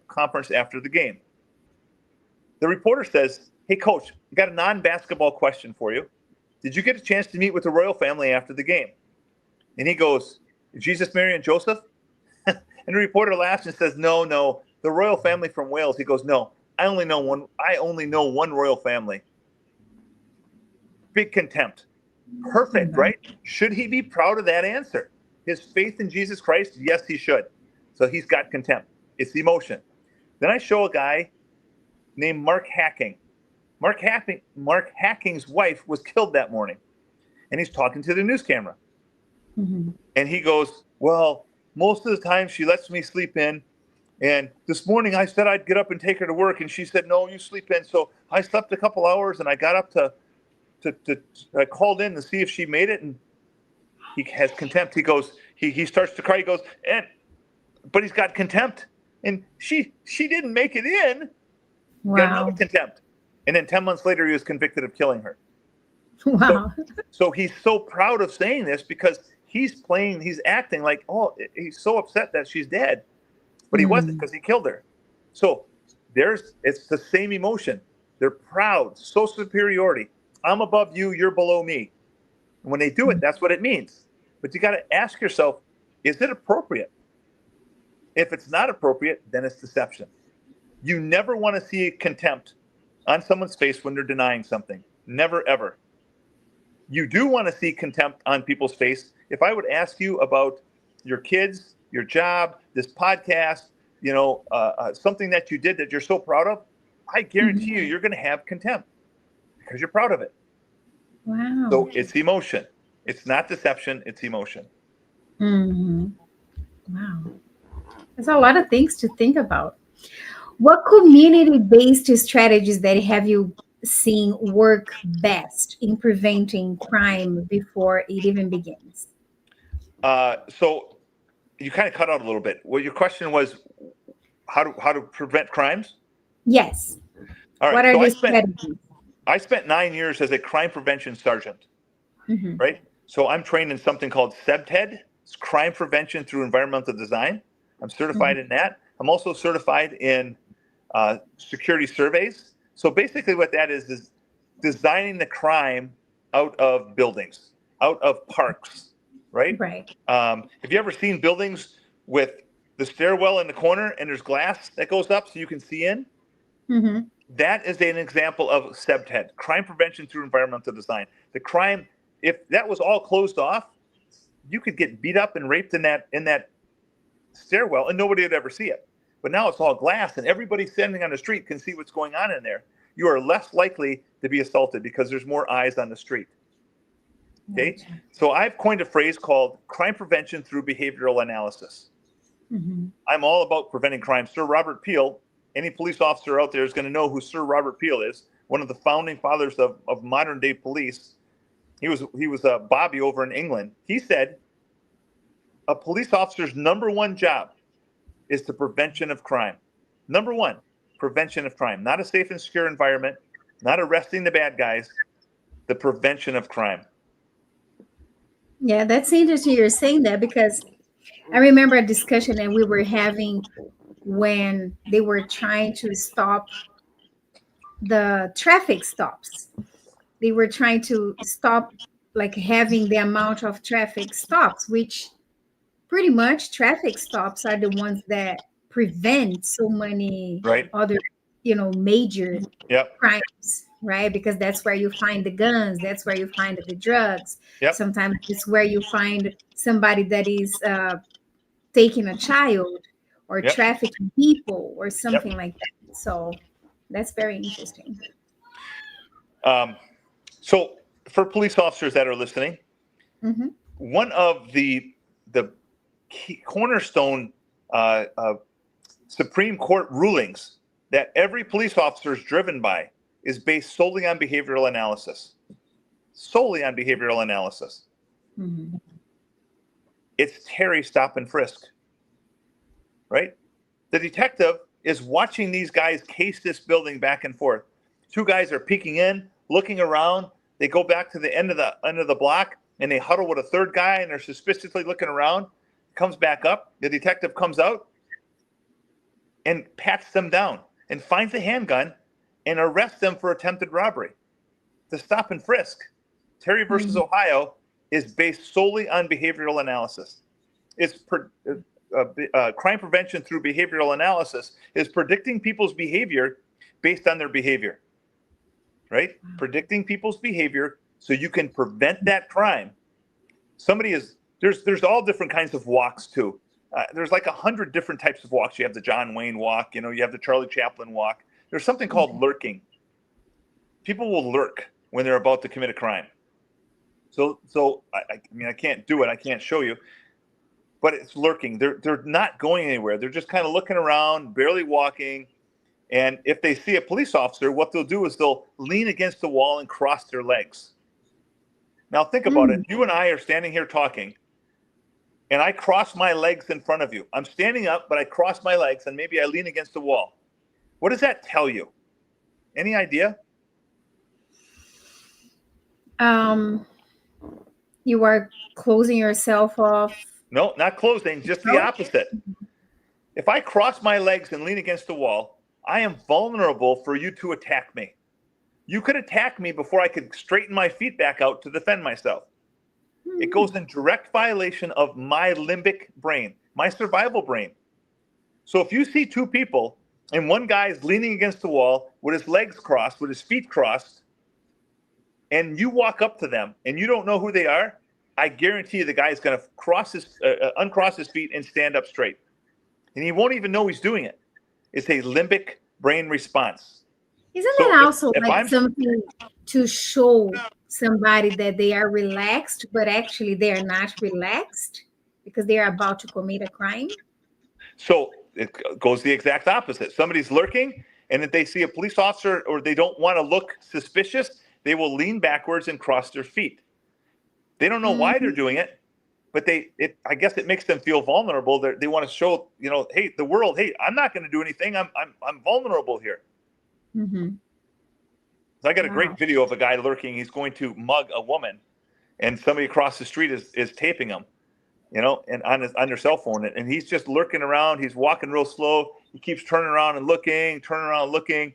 conference after the game. The reporter says, hey, coach, I got a non-basketball question for you. Did you get a chance to meet with the royal family after the game? And he goes, Jesus, Mary, and Joseph? And the reporter laughs and says, no, the royal family from Wales. He goes, no, I only know one royal family. Big contempt. Perfect, Mm-hmm. right? Should he be proud of that answer? His faith in Jesus Christ? Yes, he should. So he's got contempt. It's emotion. Then I show a guy named Mark Hacking. Mark Hacking's wife was killed that morning, and he's talking to the news camera. Mm-hmm. And he goes, well, most of the time she lets me sleep in. And this morning I said I'd get up and take her to work, and she said, no, you sleep in. So I slept a couple hours, and I got up to I called in to see if she made it, and he has contempt. He goes, he starts to cry. He goes, but he's got contempt, and she didn't make it in. Got another Wow. contempt, and then 10 months later he was convicted of killing her. Wow. So he's so proud of saying this because he's acting like, oh, he's so upset that she's dead, but he wasn't because he killed her. So it's the same emotion. They're proud, social superiority. I'm above you, you're below me. And when they do it, that's what it means. But you got to ask yourself, is it appropriate? If it's not appropriate, then it's deception. You never want to see contempt on someone's face when they're denying something. Never, ever. You do want to see contempt on people's face. If I would ask you about your kids, your job, this podcast, something that you did that you're so proud of, I guarantee you, you're going to have contempt because you're proud of it. Wow. So it's emotion. It's not deception. It's emotion. Wow. There's a lot of things to think about. What community-based strategies that have you seen work best in preventing crime before it even begins? So you kind of cut out a little bit. Well, your question was how to prevent crimes? Yes. All right. What are So the strategies? I spent 9 years as a crime prevention sergeant, right? So I'm trained in something called CPTED. It's crime prevention through environmental design. I'm certified in that. I'm also certified in security surveys. So basically what that is designing the crime out of buildings, out of parks, right? Right. Have you ever seen buildings with the stairwell in the corner and there's glass that goes up so you can see in? That is an example of CPTED, crime prevention through environmental design. The crime, if that was all closed off, you could get beat up and raped in that stairwell and nobody would ever see it. But now it's all glass and everybody standing on the street can see what's going on in there. You are less likely to be assaulted because there's more eyes on the street. Okay, so I've coined a phrase called crime prevention through behavioral analysis. I'm all about preventing crime. Sir Robert Peel, any police officer out there is going to know who Sir Robert Peel is, one of the founding fathers of modern day police. He was a Bobby over in England. He said a police officer's number one job is the prevention of crime. Number one, prevention of crime. Not a safe and secure environment, not arresting the bad guys, the prevention of crime. Yeah, that's interesting you're saying that because I remember a discussion that we were having when they were trying to stop the traffic stops. They were trying to stop like having the amount of traffic stops, which pretty much traffic stops are the ones that prevent so many Right. other, major Yep. crimes, right? Because that's where you find the guns, that's where you find the drugs. Yep. Sometimes it's where you find somebody that is taking a child or Yep. trafficking people or something like that. So that's very interesting. So for police officers that are listening, one of the key cornerstone Supreme Court rulings that every police officer is driven by is based solely on behavioral analysis. Solely on behavioral analysis. It's Terry stop and frisk, right? The detective is watching these guys case this building back and forth. Two guys are peeking in, looking around. They go back to the end of the block and they huddle with a third guy and they're suspiciously looking around. Comes back up. The detective comes out and pats them down and finds a handgun and arrests them for attempted robbery. The stop and frisk, Terry versus Ohio, is based solely on behavioral analysis. It's crime prevention through behavioral analysis is predicting people's behavior based on their behavior, right? Predicting people's behavior so you can prevent that crime. There's all different kinds of walks too. There's like 100 different types of walks. You have the John Wayne walk, you have the Charlie Chaplin walk. There's something called lurking. People will lurk when they're about to commit a crime. So I can't do it. I can't show you, but it's lurking. They're not going anywhere. They're just kind of looking around, barely walking. And if they see a police officer, what they'll do is they'll lean against the wall and cross their legs. Now think about it. You and I are standing here talking, and I cross my legs in front of you. I'm standing up, but I cross my legs, and maybe I lean against the wall. What does that tell you? Any idea? Um, you are closing yourself off. No, not closing, just the No? opposite. If I cross my legs and lean against the wall, I am vulnerable for you to attack me. You could attack me before I could straighten my feet back out to defend myself. It goes in direct violation of my limbic brain, my survival brain. So if you see two people and one guy is leaning against the wall with his legs crossed, with his feet crossed, and you walk up to them and you don't know who they are, I guarantee you the guy is going to uncross his feet and stand up straight. And he won't even know he's doing it. It's a limbic brain response. Isn't So that also if like I'm something to show somebody that they are relaxed, but actually they are not relaxed because they are about to commit a crime? So it goes the exact opposite. Somebody's lurking, and if they see a police officer or they don't want to look suspicious, they will lean backwards and cross their feet. They don't know why they're doing it, but I guess it makes them feel vulnerable. They want to show, hey, the world, hey, I'm not going to do anything. I'm vulnerable here. Mm-hmm. So I got a great video of a guy lurking. He's going to mug a woman, and somebody across the street is taping him, and on their cell phone, and he's just lurking around. He's walking real slow. He keeps turning around and looking, and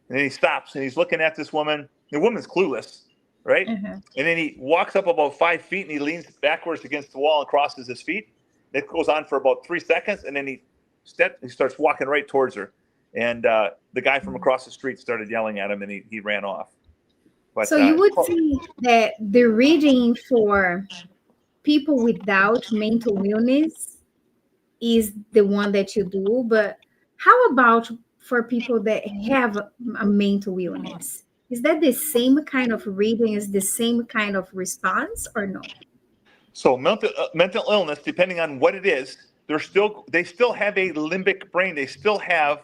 then he stops and he's looking at this woman. The woman's clueless, right? Uh-huh. And then he walks up about 5 feet and he leans backwards against the wall and crosses his feet. It goes on for about 3 seconds, and then he starts walking right towards her. And the guy from across the street started yelling at him, and he ran off. But, So you would see that the reading for people without mental illness is the one that you do, but how about for people that have a mental illness? Is that the same kind of reading, is the same kind of response or no? So mental illness, depending on what it is, they still have a limbic brain. They still have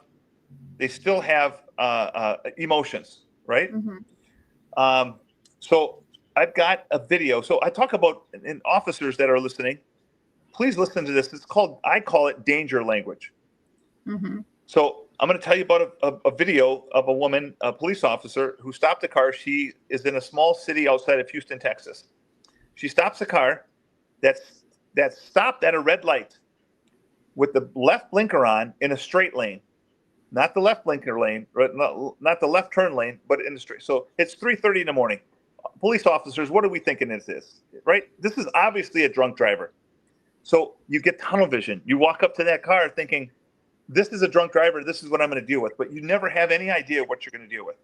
emotions, right? Mm-hmm. So I've got a video. So I talk about, and officers that are listening, please listen to this. I call it danger language. Mm-hmm. So I'm going to tell you about a video of a woman, a police officer, who stopped a car. She is in a small city outside of Houston, Texas. She stops a car that's stopped at a red light with the left blinker on in a straight lane. Not the left blinker lane, not the left turn lane, but in the straight. So it's 3:30 in the morning. Police officers, what are we thinking this is, right? This is obviously a drunk driver. So you get tunnel vision. You walk up to that car thinking, this is a drunk driver. This is what I'm going to deal with. But you never have any idea what you're going to deal with.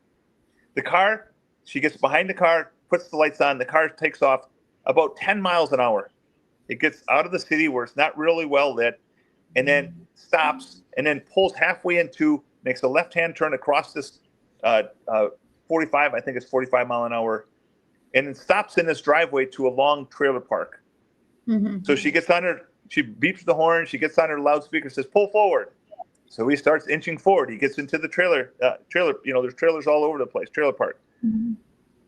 The car, she gets behind the car, puts the lights on. The car takes off about 10 miles an hour. It gets out of the city where it's not really well lit, and then stops, and then pulls halfway into, makes a left-hand turn across this 45, I think it's 45 mile an hour, and then stops in this driveway to a long trailer park. Mm-hmm. So she beeps the horn, she gets on her loudspeaker, says, pull forward. So he starts inching forward. He gets into the trailer, there's trailers all over the place, trailer park. Mm-hmm.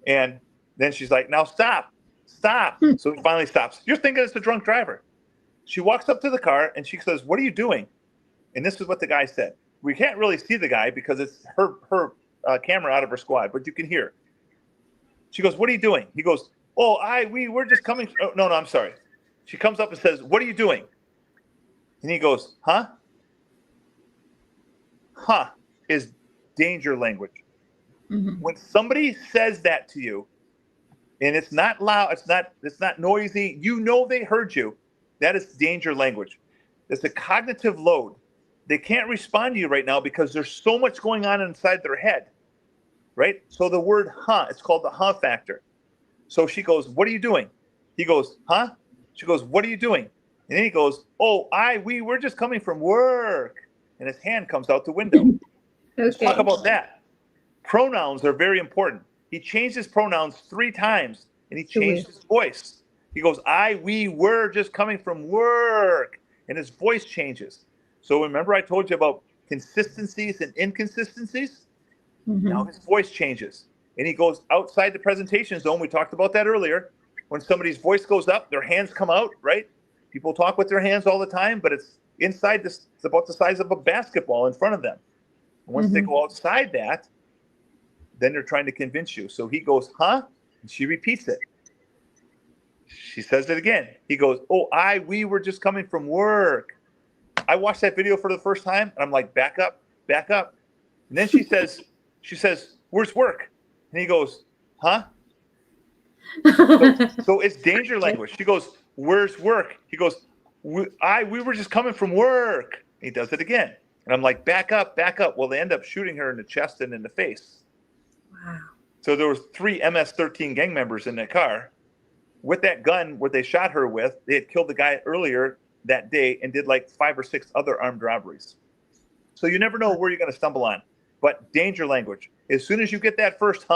And then she's like, now stop. So he finally stops. You're thinking it's a drunk driver. She walks up to the car and she says, what are you doing? And this is what the guy said. We can't really see the guy because it's her camera out of her squad, but you can hear. She goes, what are you doing? He goes, we're just coming. Oh, no, I'm sorry. She comes up and says, what are you doing? And he goes, huh? Huh is danger language. Mm-hmm. When somebody says that to you, and it's not loud, it's not noisy, they heard you, that is danger language. It's a cognitive load. They can't respond to you right now because there's so much going on inside their head, right? So the word huh, it's called the huh factor. So she goes, what are you doing? He goes, huh? She goes, what are you doing? And then he goes, we're just coming from work. And his hand comes out the window. Okay. Let's talk about that. Pronouns are very important. He changed his pronouns 3 times, and he changed his voice. He goes, we were just coming from work. And his voice changes. So remember I told you about consistencies and inconsistencies? Mm-hmm. Now his voice changes. And he goes outside the presentation zone. We talked about that earlier. When somebody's voice goes up, their hands come out, right? People talk with their hands all the time, but it's inside this, it's about the size of a basketball in front of them. And once they go outside that, then they're trying to convince you. So he goes, huh? And she repeats it. She says it again. He goes, oh, we were just coming from work. I watched that video for the first time, and I'm like, back up. And then she says, where's work? And he goes, huh? So it's danger language. She goes, where's work? He goes, we were just coming from work. He does it again. And I'm like, back up. Well, they end up shooting her in the chest and in the face. Wow. So there was 3 MS-13 gang members in that car. With that gun, what they shot her with, they had killed the guy earlier that day and did like 5 or 6 other armed robberies. So you never know where you're going to stumble on. But danger language. As soon as you get that first,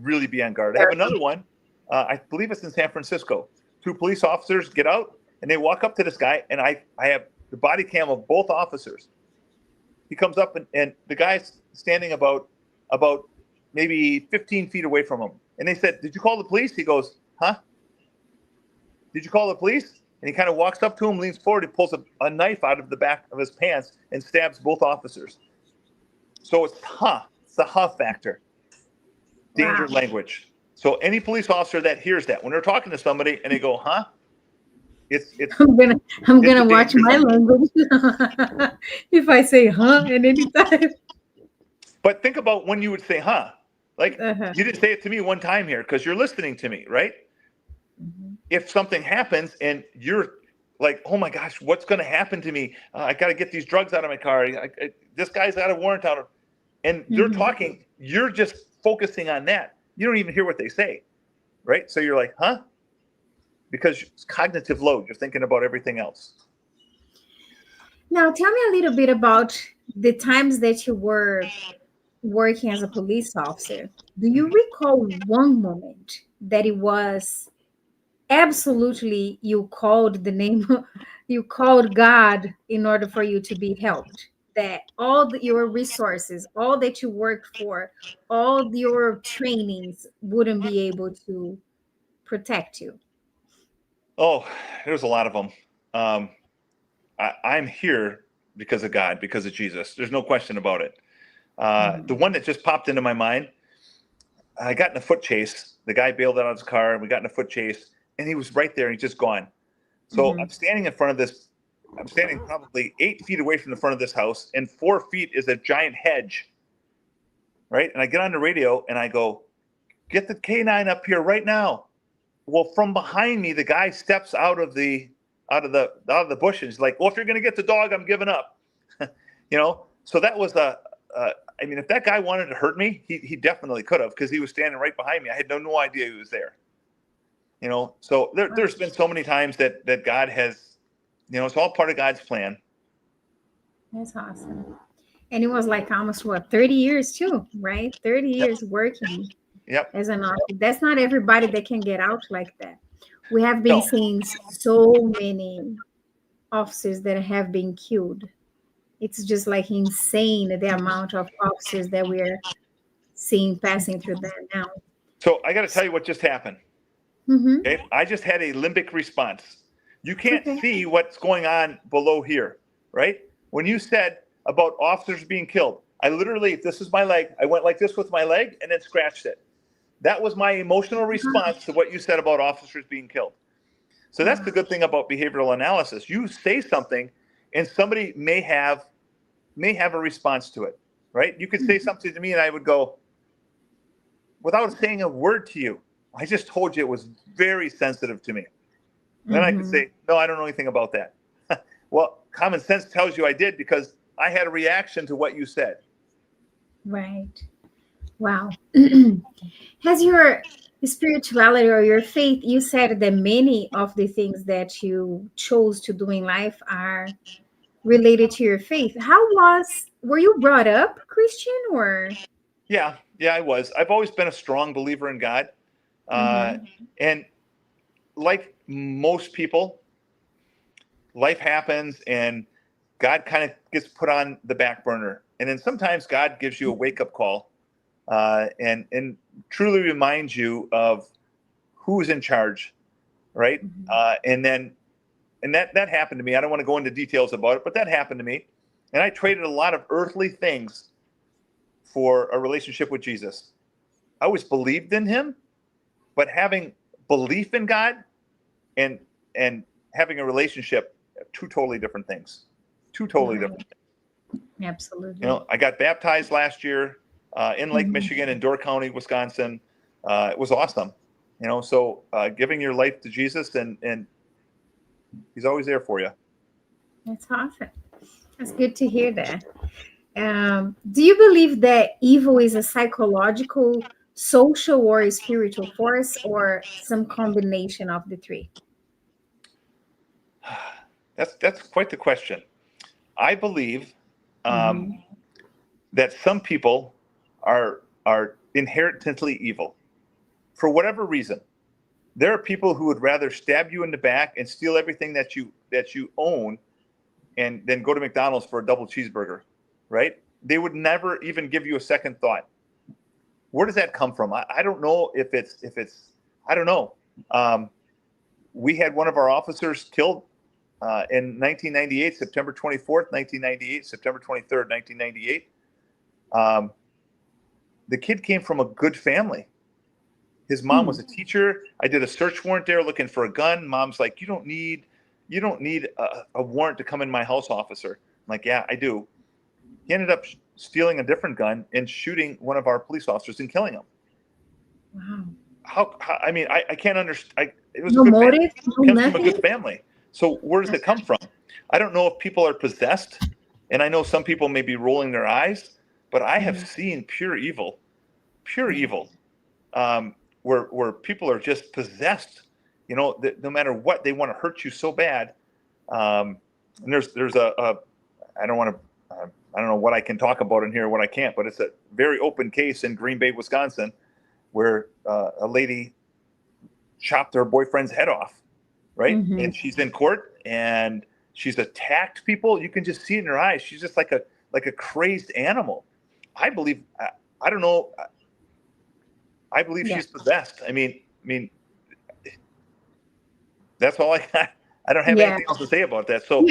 really be on guard. I have another one. I believe it's in San Francisco. 2 police officers get out and they walk up to this guy, and I have the body cam of both officers. He comes up and the guy's standing about maybe 15 feet away from him. And they said, did you call the police? He goes, huh? Did you call the police? And he kind of walks up to him, leans forward, and pulls a knife out of the back of his pants and stabs both officers. So it's the factor. Danger language. So any police officer that hears that, when they're talking to somebody and they go, huh? It's I'm gonna watch my language if I say huh at any time. But think about when you would say huh. Like, you didn't say it to me one time here because you're listening to me, right? Mm-hmm. If something happens and you're like, oh my gosh, what's going to happen to me? I got to get these drugs out of my car. This guy's got a warrant out. And they're talking. You're just focusing on that. You don't even hear what they say, right? So you're like, huh? Because it's cognitive load. You're thinking about everything else. Now, tell me a little bit about the times that you were working as a police officer. Do you recall one moment that it was absolutely you called the name, you called God in order for you to be helped? That all your resources, all that you worked for, all your trainings wouldn't be able to protect you? Oh, there's a lot of them. I'm here because of God, because of Jesus. There's no question about it. The one that just popped into my mind, I got in a foot chase. The guy bailed out of his car, and we got in a foot chase, and he was right there, and he's just gone. So I'm standing in front of this. I'm standing probably 8 feet away from the front of this house, and 4 feet is a giant hedge, right? And I get on the radio, and I go, get the K9 up here right now. Well, from behind me, the guy steps out of the bushes, like, well, if you're going to get the dog, I'm giving up. So that was I mean, if that guy wanted to hurt me, he definitely could have, because he was standing right behind me. I had no idea he was there. So there's been so many times that God has, it's all part of God's plan. That's awesome. And it was like almost 30 years too, right? 30 years working as an officer. That's not everybody that can get out like that. We have been seeing so many officers that have been killed. It's just like insane the amount of officers that we're seeing passing through that now. So I got to tell you what just happened. Okay, I just had a limbic response. You can't see what's going on below here, right? When you said about officers being killed, I literally, if this is my leg, I went like this with my leg and then scratched it. That was my emotional response to what you said about officers being killed. So that's the good thing about behavioral analysis. You say something and somebody may have a response to it, right? You could say something to me and I would go, without saying a word to you, I just told you it was very sensitive to me. Then I could say, no, I don't know anything about that. Well, common sense tells you I did, because I had a reaction to what you said. Right. Wow. Has your spirituality or your faith, you said that many of the things that you chose to do in life are related to your faith. Were you brought up Christian or? Yeah, I was. I've always been a strong believer in God. And like most people, life happens and God kind of gets put on the back burner. And then sometimes God gives you a wake-up call and truly reminds you of who's in charge, right? And that happened to me. I don't want to go into details about it, but that happened to me. And I traded a lot of earthly things for a relationship with Jesus. always believed in him, but having belief in God and having a relationship, two totally different things. Two totally different things. Absolutely. I got baptized last year in Lake Michigan in Door County, Wisconsin. It was awesome. So giving your life to Jesus and he's always there for you. That's awesome. That's good to hear that. Do you believe that evil is a psychological, social, or a spiritual force, or some combination of the three? That's quite the question. I believe that some people are inherently evil for whatever reason. There are people who would rather stab you in the back and steal everything that you own, and then go to McDonald's for a double cheeseburger, right? They would never even give you a second thought. Where does that come from? I don't know if it's I don't know. We had one of our officers killed in 1998, September 24th, 1998, September 23rd, 1998. The kid came from a good family. His mom was a teacher. I did a search warrant there looking for a gun. Mom's like, you don't need a warrant to come in my house, officer. I'm like, yeah, I do. He ended up stealing a different gun and shooting one of our police officers and killing him. Wow. How I mean, I can't understand. It was No a good motive, family. no Comes from a nothing. good family. So where does it come from? I don't know if people are possessed, and I know some people may be rolling their eyes, but I have seen pure evil, where people are just possessed. That no matter what, they want to hurt you so bad. And there's a I don't want to. I don't know what I can talk about in here, what I can't, but it's a very open case in Green Bay, Wisconsin, where a lady chopped her boyfriend's head off, right? And she's in court and she's attacked people. You can just see it in her eyes. She's just like a crazed animal. I believe. I don't know. I believe she's possessed. I mean, that's all I got. I don't have anything else to say about that. So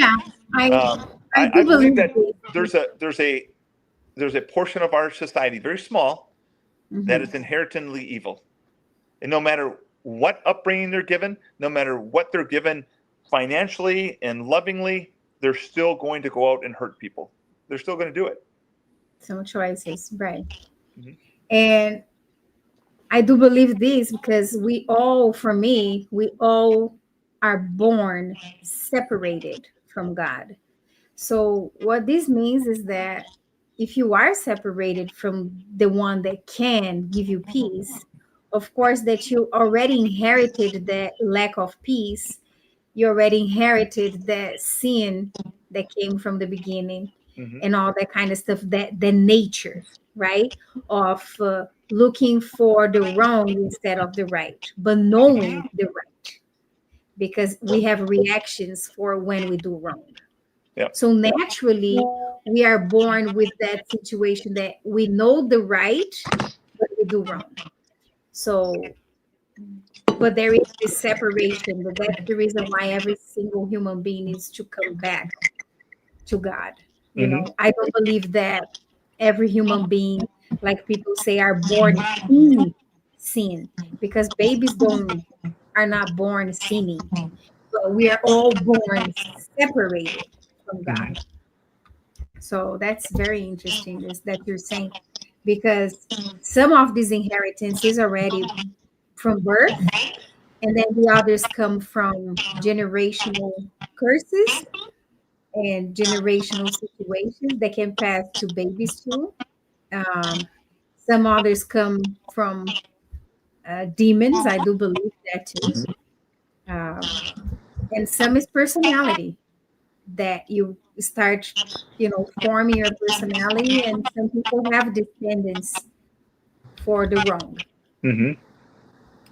I believe that there's a portion of our society, very small, that is inherently evil. And no matter what upbringing they're given, no matter what they're given financially and lovingly, they're still going to go out and hurt people. They're still going to do it. Some choices, right. And I do believe this because we all are born separated from God. So what this means is that if you are separated from the one that can give you peace, of course, that you already inherited that lack of peace. You already inherited that sin that came from the beginning and all that kind of stuff, that the nature, right, of looking for the wrong instead of the right, but knowing the right, because we have reactions for when we do wrong. So naturally, we are born with that situation that we know the right, but we do wrong. So, but there is this separation, but that's the reason why every single human being needs to come back to God. I don't believe that every human being, like people say, are born in sin, because babies are not born sinning, but we are all born separated from God. So that's very interesting, this that you're saying, because some of these inheritance is already from birth, and then the others come from generational curses and generational situations that can pass to babies too. Some others come from demons. I do believe that too. And some is personality, that you start, forming your personality, and some people have this tendency for the wrong.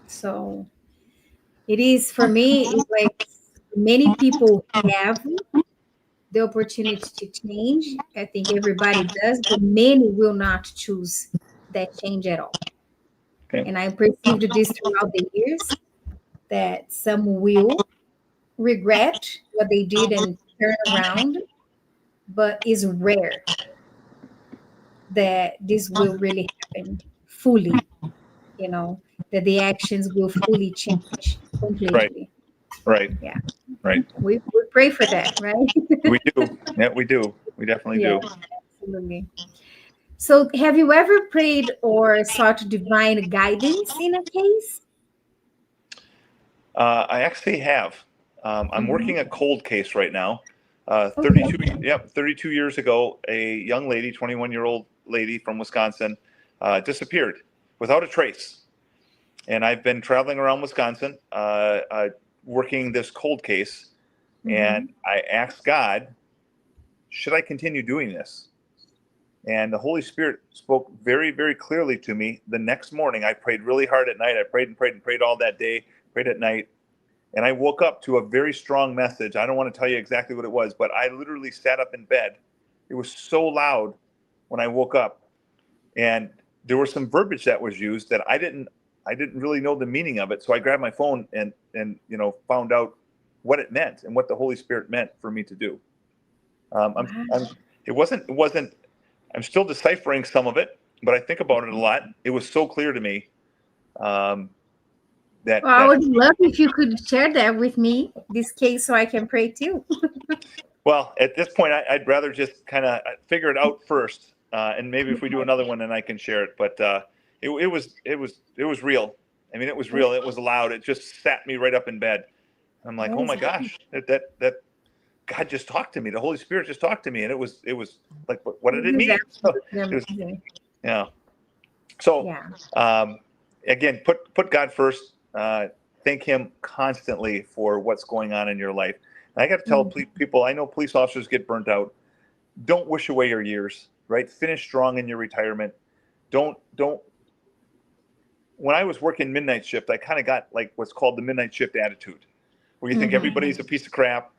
So it is, for me, it's like many people have the opportunity to change. I think everybody does, but many will not choose that change at all. And I perceived this throughout the years, that some will regret what they did and turn around, but it's rare that this will really happen fully. that the actions will fully change Right. completely. Right. Yeah. Right. We pray for that, right? We do. Yeah, we do. We definitely Yeah, do. absolutely. So, have you ever prayed or sought divine guidance in a case? I actually have. I'm Mhm. working a cold case right now. Okay. 32 years ago, a young lady, 21-year-old lady from Wisconsin, disappeared without a trace. And I've been traveling around Wisconsin, working this cold case. And Hmm. I asked God, should I continue doing this? And the Holy Spirit spoke very, very clearly to me. The next morning, I prayed really hard at night. I prayed and prayed and prayed all that day, prayed at night. And I woke up to a very strong message. I don't want to tell you exactly what it was, but I literally sat up in bed. It was so loud when I woke up. And there was some verbiage that was used that I didn't really know the meaning of it. So I grabbed my phone and found out what it meant and what the Holy Spirit meant for me to do. Wow. It wasn't. I'm still deciphering some of it, but I think about it a lot. It was so clear to me um, that Well, I that would love if you could share that with me, this case, so I can pray too. well, at this point, I'd rather just kind of figure it out first, and maybe if we do another one, then I can share it. But it was real. I mean, it was real. It was loud. It just sat me right up in bed. I'm like, oh Yes. my gosh, that God just talked to me. The Holy Spirit just talked to me, and it was like, what did it This is mean? So it absolutely was, amazing. yeah. So Yeah. um, again, put God first. Thank Him constantly for what's going on in your life. And I got to tell Mhm. people, I know police officers get burnt out. Don't wish away your years. Right, finish strong in your retirement. Don't. When I was working midnight shift, I kind of got like what's called the midnight shift attitude, where you think Mhm. everybody's a piece of crap.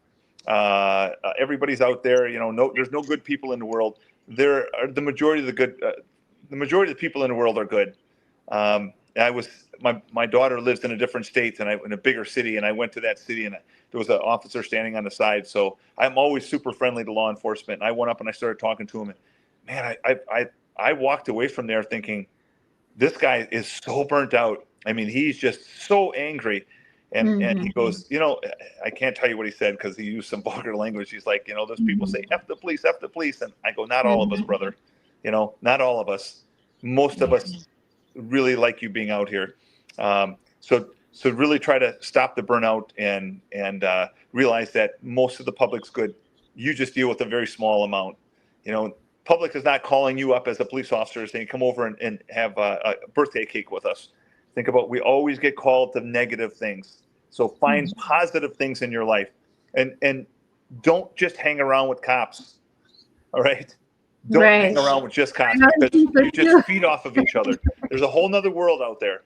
Everybody's out there. There's no good people in the world. There are the majority of the good. The majority of the people in the world are good. I was my daughter lives in a different state and in a bigger city, and I went to that city and there was an officer standing on the side. So I'm always super friendly to law enforcement. And I went up and I started talking to him, and man, I walked away from there thinking this guy is so burnt out. I mean, he's just so angry. And he Mhm. goes, I can't tell you what he said because he used some vulgar language. He's like, those people say Mhm. F the police, F the police. And I go, not all of us, Mhm. brother. Not all of us. Most of Yeah. us really like you being out here. So really try to stop the burnout and realize that most of the public's good. You just deal with a very small amount. Public is not calling you up as a police officer saying, come over and have a birthday cake with us. Think about, we always get called to negative things. So find Mhm. positive things in your life and don't just hang around with cops. All right. Don't hang Right. around with just I cops know the because people you just too. feed off of each other. There's a whole nother world out there.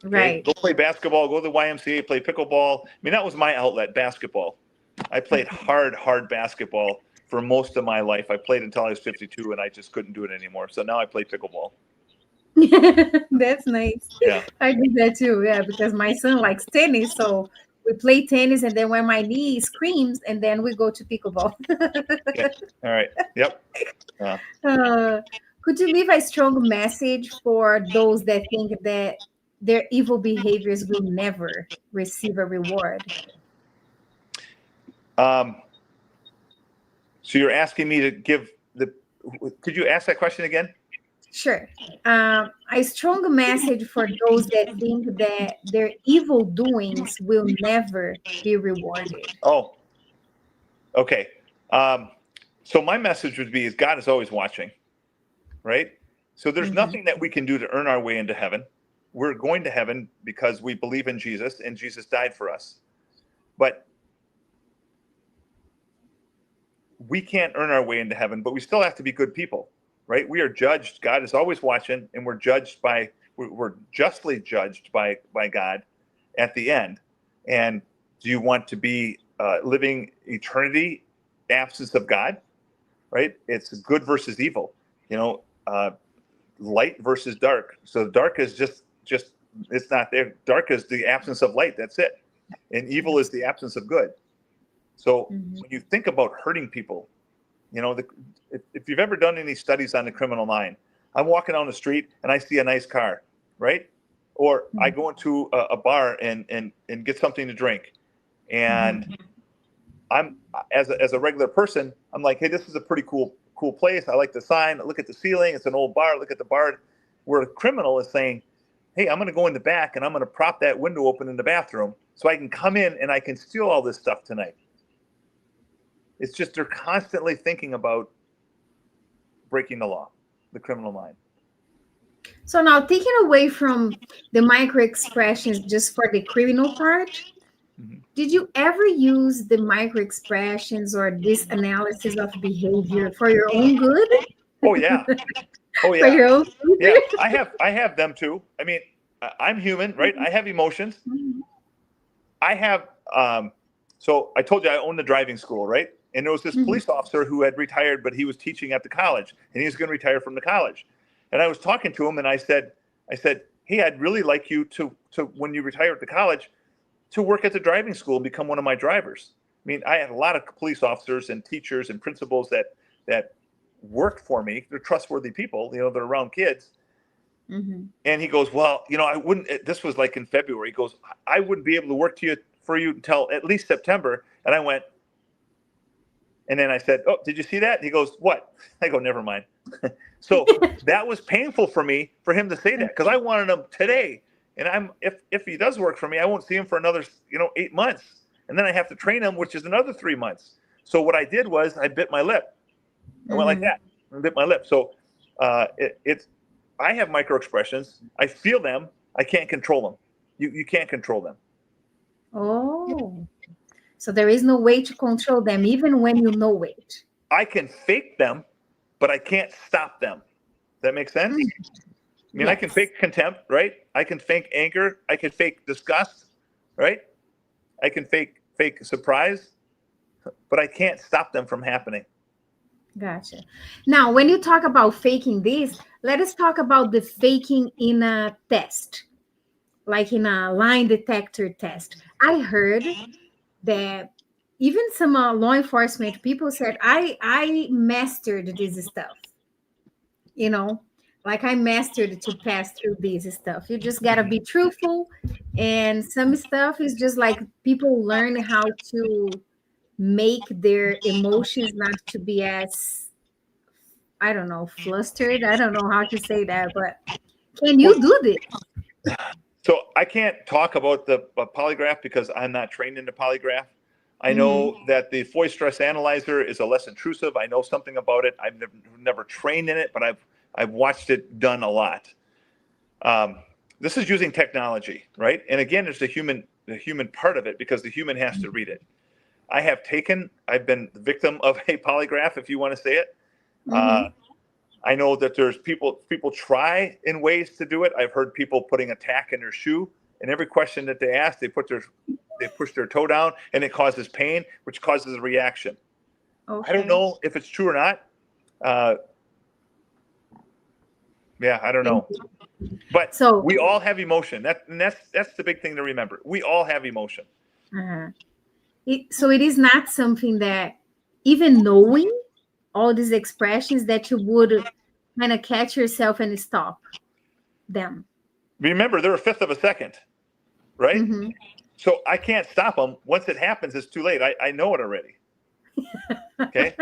Okay. Right. Go play basketball, go to the YMCA, play pickleball. I mean, that was my outlet, basketball. I played hard basketball for most of my life. I played until I was 52 and I just couldn't do it anymore. So now I play pickleball. That's nice. Yeah. I do that too. Yeah, because my son likes tennis, so we play tennis, and then when my knee screams, and then we go to pickleball. Okay. All right. Yep. Yeah. uh, could you leave a strong message for those that think that their evil behaviors will never receive a reward? Um, so you're asking me to give could you ask that question again? Sure. A strong message for those that think that their evil doings will never be rewarded. Oh, okay. Um, so my message would be is God is always watching, right? So there's Mhm. nothing that we can do to earn our way into heaven. We're going to heaven because we believe in Jesus and Jesus died for us. But we can't earn our way into heaven, but we still have to be good people, right? We are judged. God is always watching, and we're justly judged by God at the end. And do you want to be living eternity absence of God? Right? It's good versus evil. Light versus dark. So dark is just it's not there. Dark is the absence of light. That's it. And evil is Yes. the absence of good. So Mhm. when you think about hurting people, if you've ever done any studies on the criminal mind, I'm walking down the street and I see a nice car, right? Or I go into a bar and get something to drink, and I'm as a regular person, I'm like, hey, this is a pretty cool place. I like the sign. Look at the ceiling. It's an old bar. Look at the bar. Where a criminal is saying, hey, I'm going to go in the back and I'm going to prop that window open in the bathroom so I can come in and I can steal all this stuff tonight. It's just they're constantly thinking about breaking the law, the criminal mind. So now, taking away from the micro expressions just for the criminal part, did you ever use the micro expressions or this analysis of behavior for your own good? Oh yeah. Oh For yeah. your own Yeah. I have them too. I mean, I'm human, right? I have emotions. I have so I told you I own the driving school, right? And there was this police officer who had retired, but he was teaching at the college, and he was going to retire from the college. And I was talking to him, and I said, hey, I'd really like you to when you retire at the college, to work at the driving school and become one of my drivers. I mean, I had a lot of police officers and teachers and principals that worked for me. They're trustworthy people, they're around kids. And he goes, well, I wouldn't, this was like in February. He goes, I wouldn't be able to work for you until at least September. And I went, and then I said, oh, did you see that? And he goes, what? I go, never mind. So that was painful for me, for him to say that, because I wanted him today. And if he does work for me, I won't see him for another, 8 months. And then I have to train him, which is another 3 months. So what I did was I bit my lip. I went like that and bit my lip. So I have micro expressions. I feel them. I can't control them. You can't control them. Oh, so there is no way to control them, even when you know it. I can fake them, but I can't stop them. Does that make sense? I mean, yes. I can fake contempt, right? I can fake anger. I can fake disgust, right? I can fake surprise, but I can't stop them from happening. Gotcha. Now, when you talk about faking this, let us talk about the faking in a test, like in a lie detector test. I heard that even some law enforcement people said, I mastered this stuff. Like I mastered to pass through this stuff. You just got to be truthful. And some stuff is just like people learn how to make their emotions not to be as, I don't know, flustered. I don't know how to say that, but can you do this? So I can't talk about the polygraph because I'm not trained in the polygraph. I know that the voice stress analyzer is a less intrusive. I know something about it. I've never trained in it, but I've watched it done a lot. This is using technology, right? And again, there's the human part of it because the human has to read it. I've been the victim of a polygraph, if you want to say it. I know that there's people try in ways to do it. I've heard people putting a tack in their shoe, and every question that they ask, they push their toe down, and it causes pain, which causes a reaction. Okay. I don't know if it's true or not. Yeah, I don't know. But we all have emotion. That's the big thing to remember. We all have emotion. So it is not something that, even knowing all these expressions, that you would kind of catch yourself and stop them. Remember, they're a fifth of a second, right? So I can't stop them. Once it happens, it's too late. I know it already. Okay.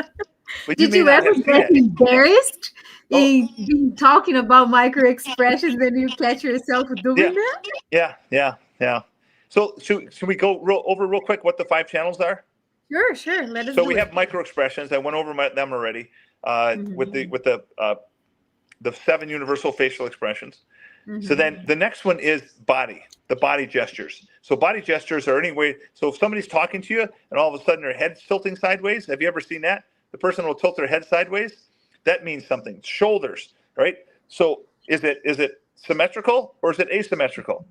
But did you ever get embarrassed in talking about micro expressions and you catch yourself doing that? Yeah. So should we go over real quick what the 5 channels are? Sure. Let us. So we have micro expressions. I went over them already with the 7 universal facial expressions. So then the next one is the body gestures. So body gestures are any way. So if somebody's talking to you and all of a sudden their head's tilting sideways, have you ever seen that? The person will tilt their head sideways. That means something. Shoulders, right? So is it symmetrical or is it asymmetrical?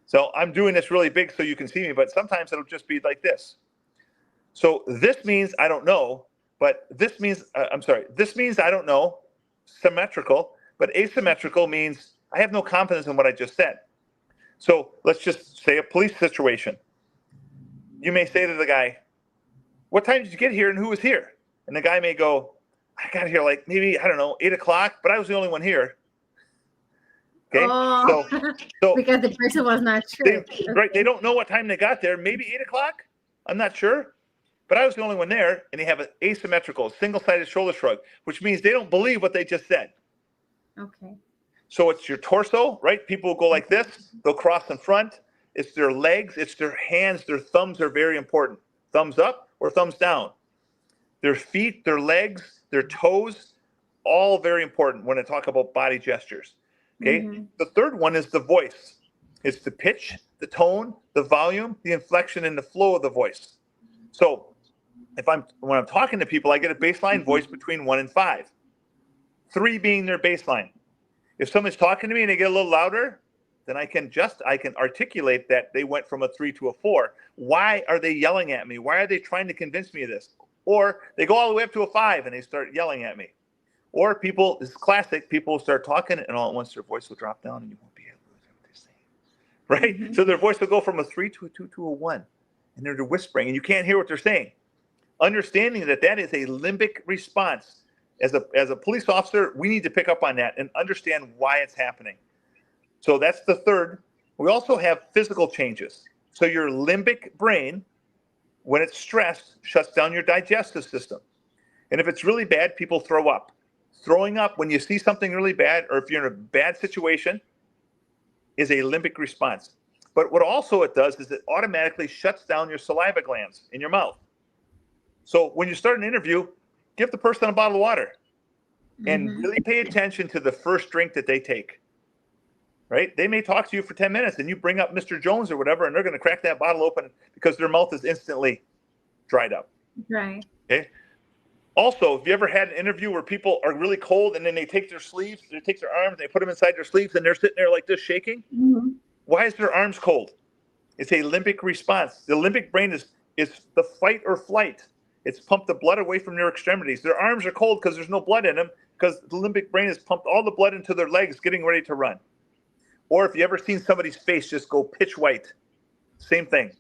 So I'm doing this really big so you can see me, but sometimes it'll just be like this. So this means I don't know, but this means, this means I don't know, symmetrical, but asymmetrical means I have no confidence in what I just said. So let's just say a police situation. You may say to the guy, what time did you get here and who was here? And the guy may go, I got here like maybe, I don't know, 8 o'clock, but I was the only one here. Okay. Oh, So because the person was not sure. they don't know what time they got there. Maybe 8 o'clock. I'm not sure. But I was the only one there, and they have an asymmetrical, single-sided shoulder shrug, which means they don't believe what they just said. Okay. So it's your torso, right? People will go like this. They'll cross in front. It's their legs. It's their hands. Their thumbs are very important. Thumbs up or thumbs down. Their feet, their legs, their toes, all very important when I talk about body gestures. Okay. Mm-hmm. The third one is the voice. It's the pitch, the tone, the volume, the inflection, and the flow of the voice. So when I'm talking to people, I get a baseline voice between 1 and 5. 3 being their baseline. If someone's talking to me and they get a little louder, then I can articulate that they went from a 3 to a 4. Why are they yelling at me? Why are they trying to convince me of this? Or they go all the way up to a 5 and they start yelling at me. Or people, this is classic, people start talking and all at once their voice will drop down and you won't be able to hear what they're saying. Right? Mm-hmm. So their voice will go from a 3 to a 2 to a 1. And they're whispering and you can't hear what they're saying. Understanding that is a limbic response. As a police officer, we need to pick up on that and understand why it's happening. So that's the third. We also have physical changes. So your limbic brain, when it's stressed, shuts down your digestive system. And if it's really bad, people throw up. Throwing up when you see something really bad, or if you're in a bad situation, is a limbic response. But what also it does is it automatically shuts down your saliva glands in your mouth. So when you start an interview, give the person a bottle of water and really pay attention to the first drink that they take, right? They may talk to you for 10 minutes and you bring up Mr. Jones or whatever, and they're going to crack that bottle open because their mouth is instantly dried up. Right. Okay. Also, have you ever had an interview where people are really cold and then they take their sleeves, they take their arms, they put them inside their sleeves and they're sitting there like this shaking? Mm-hmm. Why is their arms cold? It's a limbic response. The limbic brain is the fight or flight. It's pumped the blood away from their extremities. Their arms are cold because there's no blood in them because the limbic brain has pumped all the blood into their legs getting ready to run. Or if you ever seen somebody's face just go pitch white, same thing,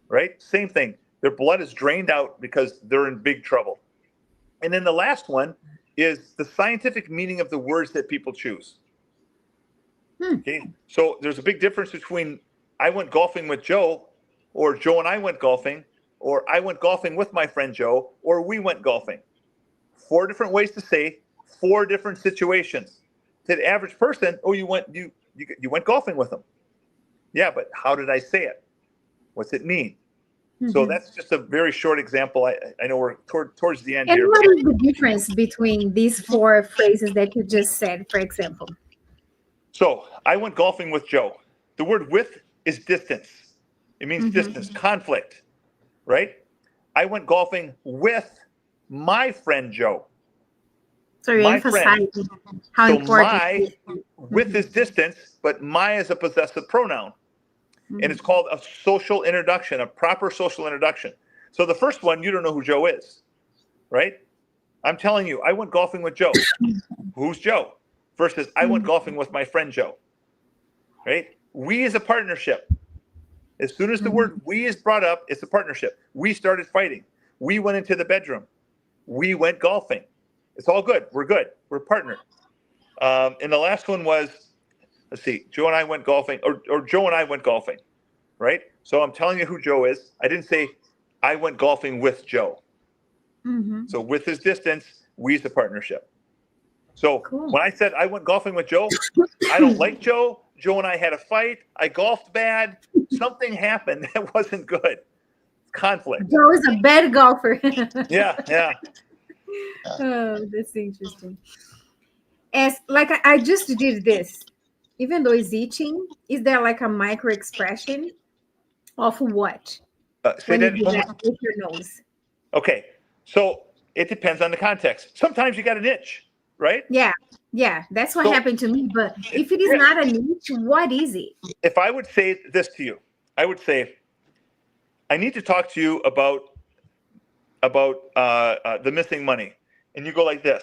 right? Same thing. Their blood is drained out because they're in big trouble. And then the last one is the scientific meaning of the words that people choose. Okay, so there's a big difference between I went golfing with Joe, or Joe and I went golfing, or I went golfing with my friend Joe, or we went golfing. 4 different ways to say 4 different situations. To the average person, oh, you went golfing with them. Yeah, but how did I say it? What's it mean? Mm-hmm. So that's just a very short example. I know we're towards the end here. And what is the difference between these 4 phrases that you just said, for example? So I went golfing with Joe. The word with is distance. It means distance, conflict, right? I went golfing with my friend Joe. So you're emphasizing how important it is. With is distance, but my is a possessive pronoun. And it's called a social introduction, a proper social introduction. So the first one, you don't know who Joe is, right? I'm telling you, I went golfing with Joe. Who's Joe? Versus I went golfing with my friend Joe, right? We is a partnership. As soon as the word we is brought up, it's a partnership. We started fighting. We went into the bedroom. We went golfing. It's all good. We're good. We're partnered. And the last one was, let's see, Joe and I went golfing, or Joe and I went golfing, right? So I'm telling you who Joe is. I didn't say I went golfing with Joe. So with his distance, we is a partnership. So when I said I went golfing with Joe, I don't like Joe. Joe and I had a fight. I golfed bad. Something happened that wasn't good. Conflict. Joe is a bad golfer. Yeah. Oh, that's interesting. As like I just did this, even though it's itching, is there like a micro expression of what? Say that you do that with your nose. Okay, so it depends on the context. Sometimes you got an itch, right? Yeah, that's what happened to me. But if it is not an itch, what is it? If I would say this to you, I would say, I need to talk to you about the missing money, and you go like this.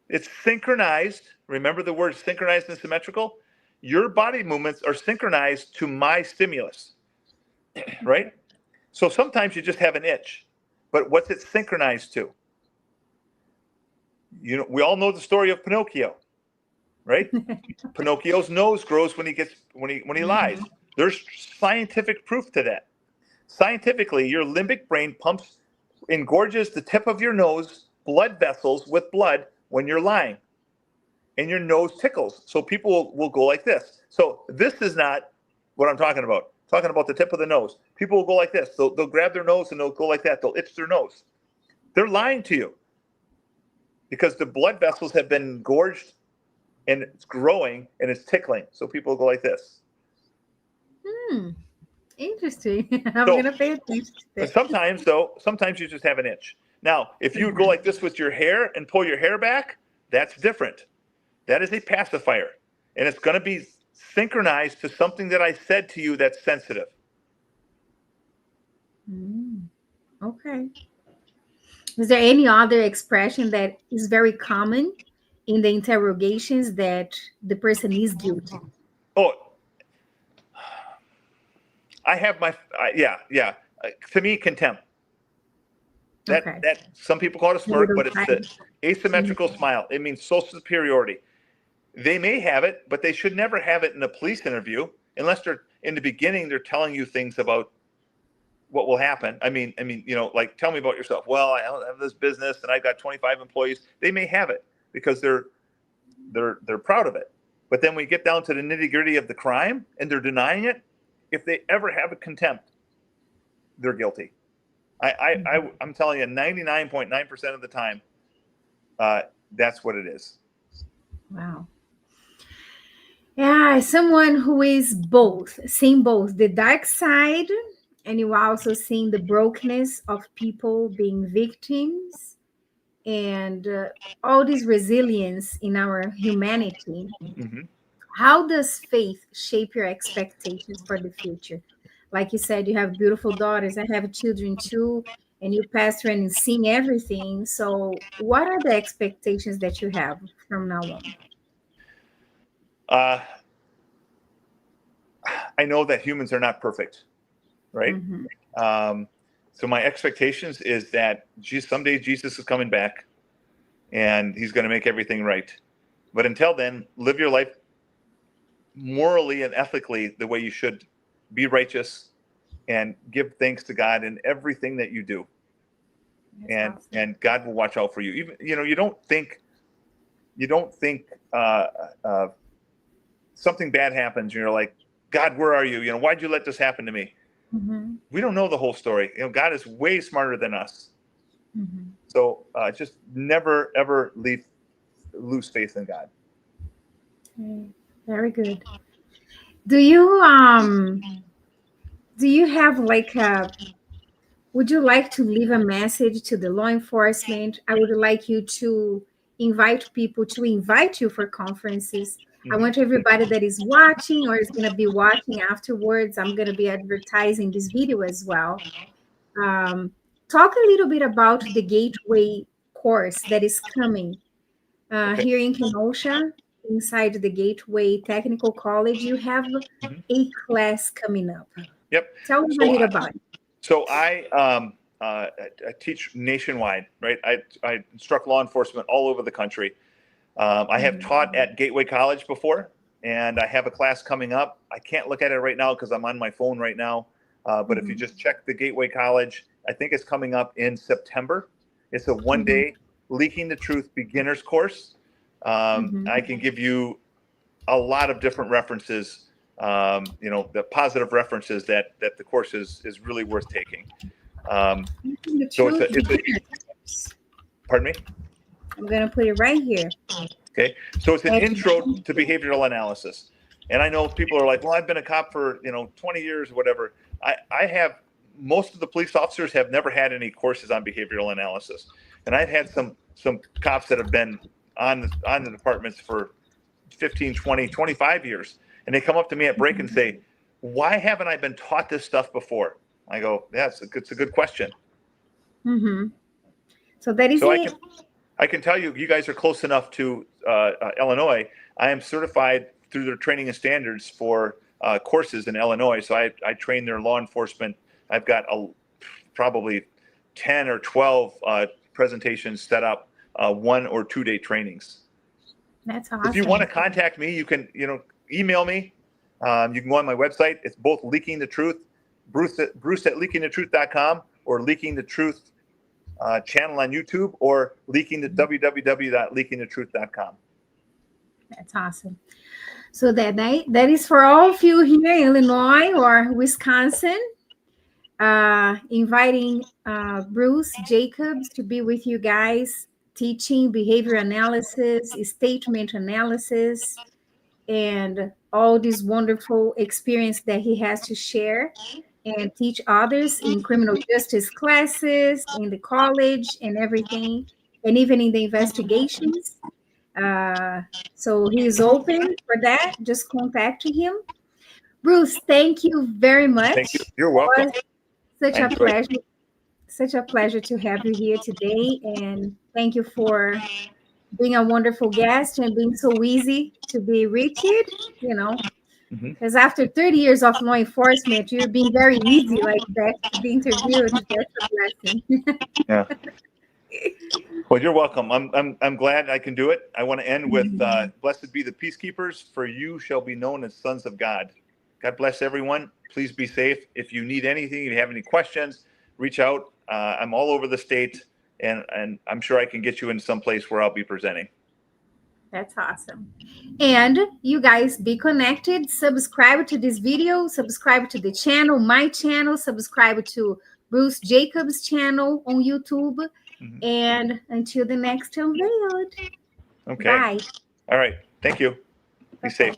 It's synchronized. Remember the word synchronized and symmetrical? Your body movements are synchronized to my stimulus, right? So sometimes you just have an itch, but what's it synchronized to? You know, we all know the story of Pinocchio. right? Pinocchio's nose grows when he lies. There's scientific proof to that. Scientifically, your limbic brain engorges the tip of your nose, blood vessels with blood when you're lying, and your nose tickles. So people will go like this. So this is not what I'm talking about. I'm talking about the tip of the nose. People will go like this. They'll grab their nose and they'll go like that. They'll itch their nose. They're lying to you because the blood vessels have been engorged and it's growing and it's tickling. So people go like this. Interesting. I'm So gonna pay attention to that. sometimes you just have an itch. Now, if you go like this with your hair and pull your hair back, that's different. That is a pacifier, and it's going to be synchronized to something that I said to you that's sensitive. Okay. Is there any other expression that is very common in the interrogations that the person is guilty? Oh, I have yeah. To me, contempt. That some people call it a smirk, but it's the asymmetrical smile. It means social superiority. They may have it, but they should never have it in a police interview unless they're in the beginning. They're telling you things about what will happen. I mean, like, tell me about yourself. Well, I have this business and I've got 25 employees. They may have it because they're proud of it. But then we get down to the nitty gritty of the crime and they're denying it. If they ever have a contempt, they're guilty. I'm telling you, 99.9% of the time, that's what it is. Wow. Yeah, someone who is seeing both the dark side, and you are also seeing the brokenness of people being victims, and all this resilience in our humanity. Mm-hmm. How does faith shape your expectations for the future? Like you said, you have beautiful daughters. I have children too, and you pastor and sing everything. So, what are the expectations that you have from now on? I know that humans are not perfect, right? So my expectations is that someday Jesus is coming back and he's going to make everything right. But until then, live your life morally and ethically the way you should. Be righteous and give thanks to God in everything that you do. And God will watch out for you. Even, you don't think something bad happens and you're like, God, where are you? Why'd you let this happen to me? We don't know the whole story. God is way smarter than us. So just never, ever lose faith in God. Very good. Do you have like would you like to leave a message to the law enforcement? I would like you to invite people to invite you for conferences. I want everybody that is watching or is going to be watching afterwards. I'm going to be advertising this video as well. Talk a little bit about the Gateway course that is coming here in Kenosha, inside the Gateway Technical College. You have a class coming up. Yep. Tell me a little about it. So I teach nationwide, right? I instruct law enforcement all over the country. I have taught at Gateway College before, and I have a class coming up. I can't look at it right now because I'm on my phone right now. But if you just check the Gateway College, I think it's coming up in September. It's a one-day Leaking the Truth beginner's course. I can give you a lot of different references, the positive references that the course is really worth taking. So pardon me? I'm going to put it right here. Okay. So it's an intro to behavioral analysis. And I know people are like, well, I've been a cop for, 20 years or whatever. I have, most of the police officers have never had any courses on behavioral analysis. And I've had some cops that have been on the departments for 15, 20, 25 years. And they come up to me at break and say, why haven't I been taught this stuff before? I go, yeah, it's a good question. So that is it. I can tell you, you guys are close enough to Illinois. I am certified through their training and standards for courses in Illinois. So I train their law enforcement. I've got probably 10 or 12 presentations set up, 1 or 2 day trainings. That's awesome. If you want to contact me, you can, email me. You can go on my website. It's both Leaking the Truth, Bruce at leakingthetruth.com, or Leaking the Truth channel on YouTube, or www.leakingthetruth.com. That's awesome. So that is for all of you here in Illinois or Wisconsin. Inviting Bruce Jacobs to be with you guys, teaching behavior analysis, statement analysis, and all this wonderful experience that he has to share and teach others in criminal justice classes, in the college and everything, and even in the investigations. So he is open for that. Just contact him. Bruce, thank you very much. Thank you. You're welcome. Such a pleasure. Such a pleasure to have you here today. And thank you for being a wonderful guest and being so easy to be reached, because after 30 years of law enforcement, you're being very easy like that to be interviewed. That's a blessing. Yeah. Well, you're welcome. I'm glad I can do it. I want to end with blessed be the peacekeepers, for you shall be known as sons of God. God bless everyone. Please be safe. If you need anything, if you have any questions, reach out. I'm all over the state, and I'm sure I can get you into some place where I'll be presenting. That's awesome. And you guys be connected. Subscribe to this video. Subscribe to the channel, my channel. Subscribe to Bruce Jacobs' channel on YouTube. And until the next Unveiled. Okay. Bye. All right. Thank you. Be safe.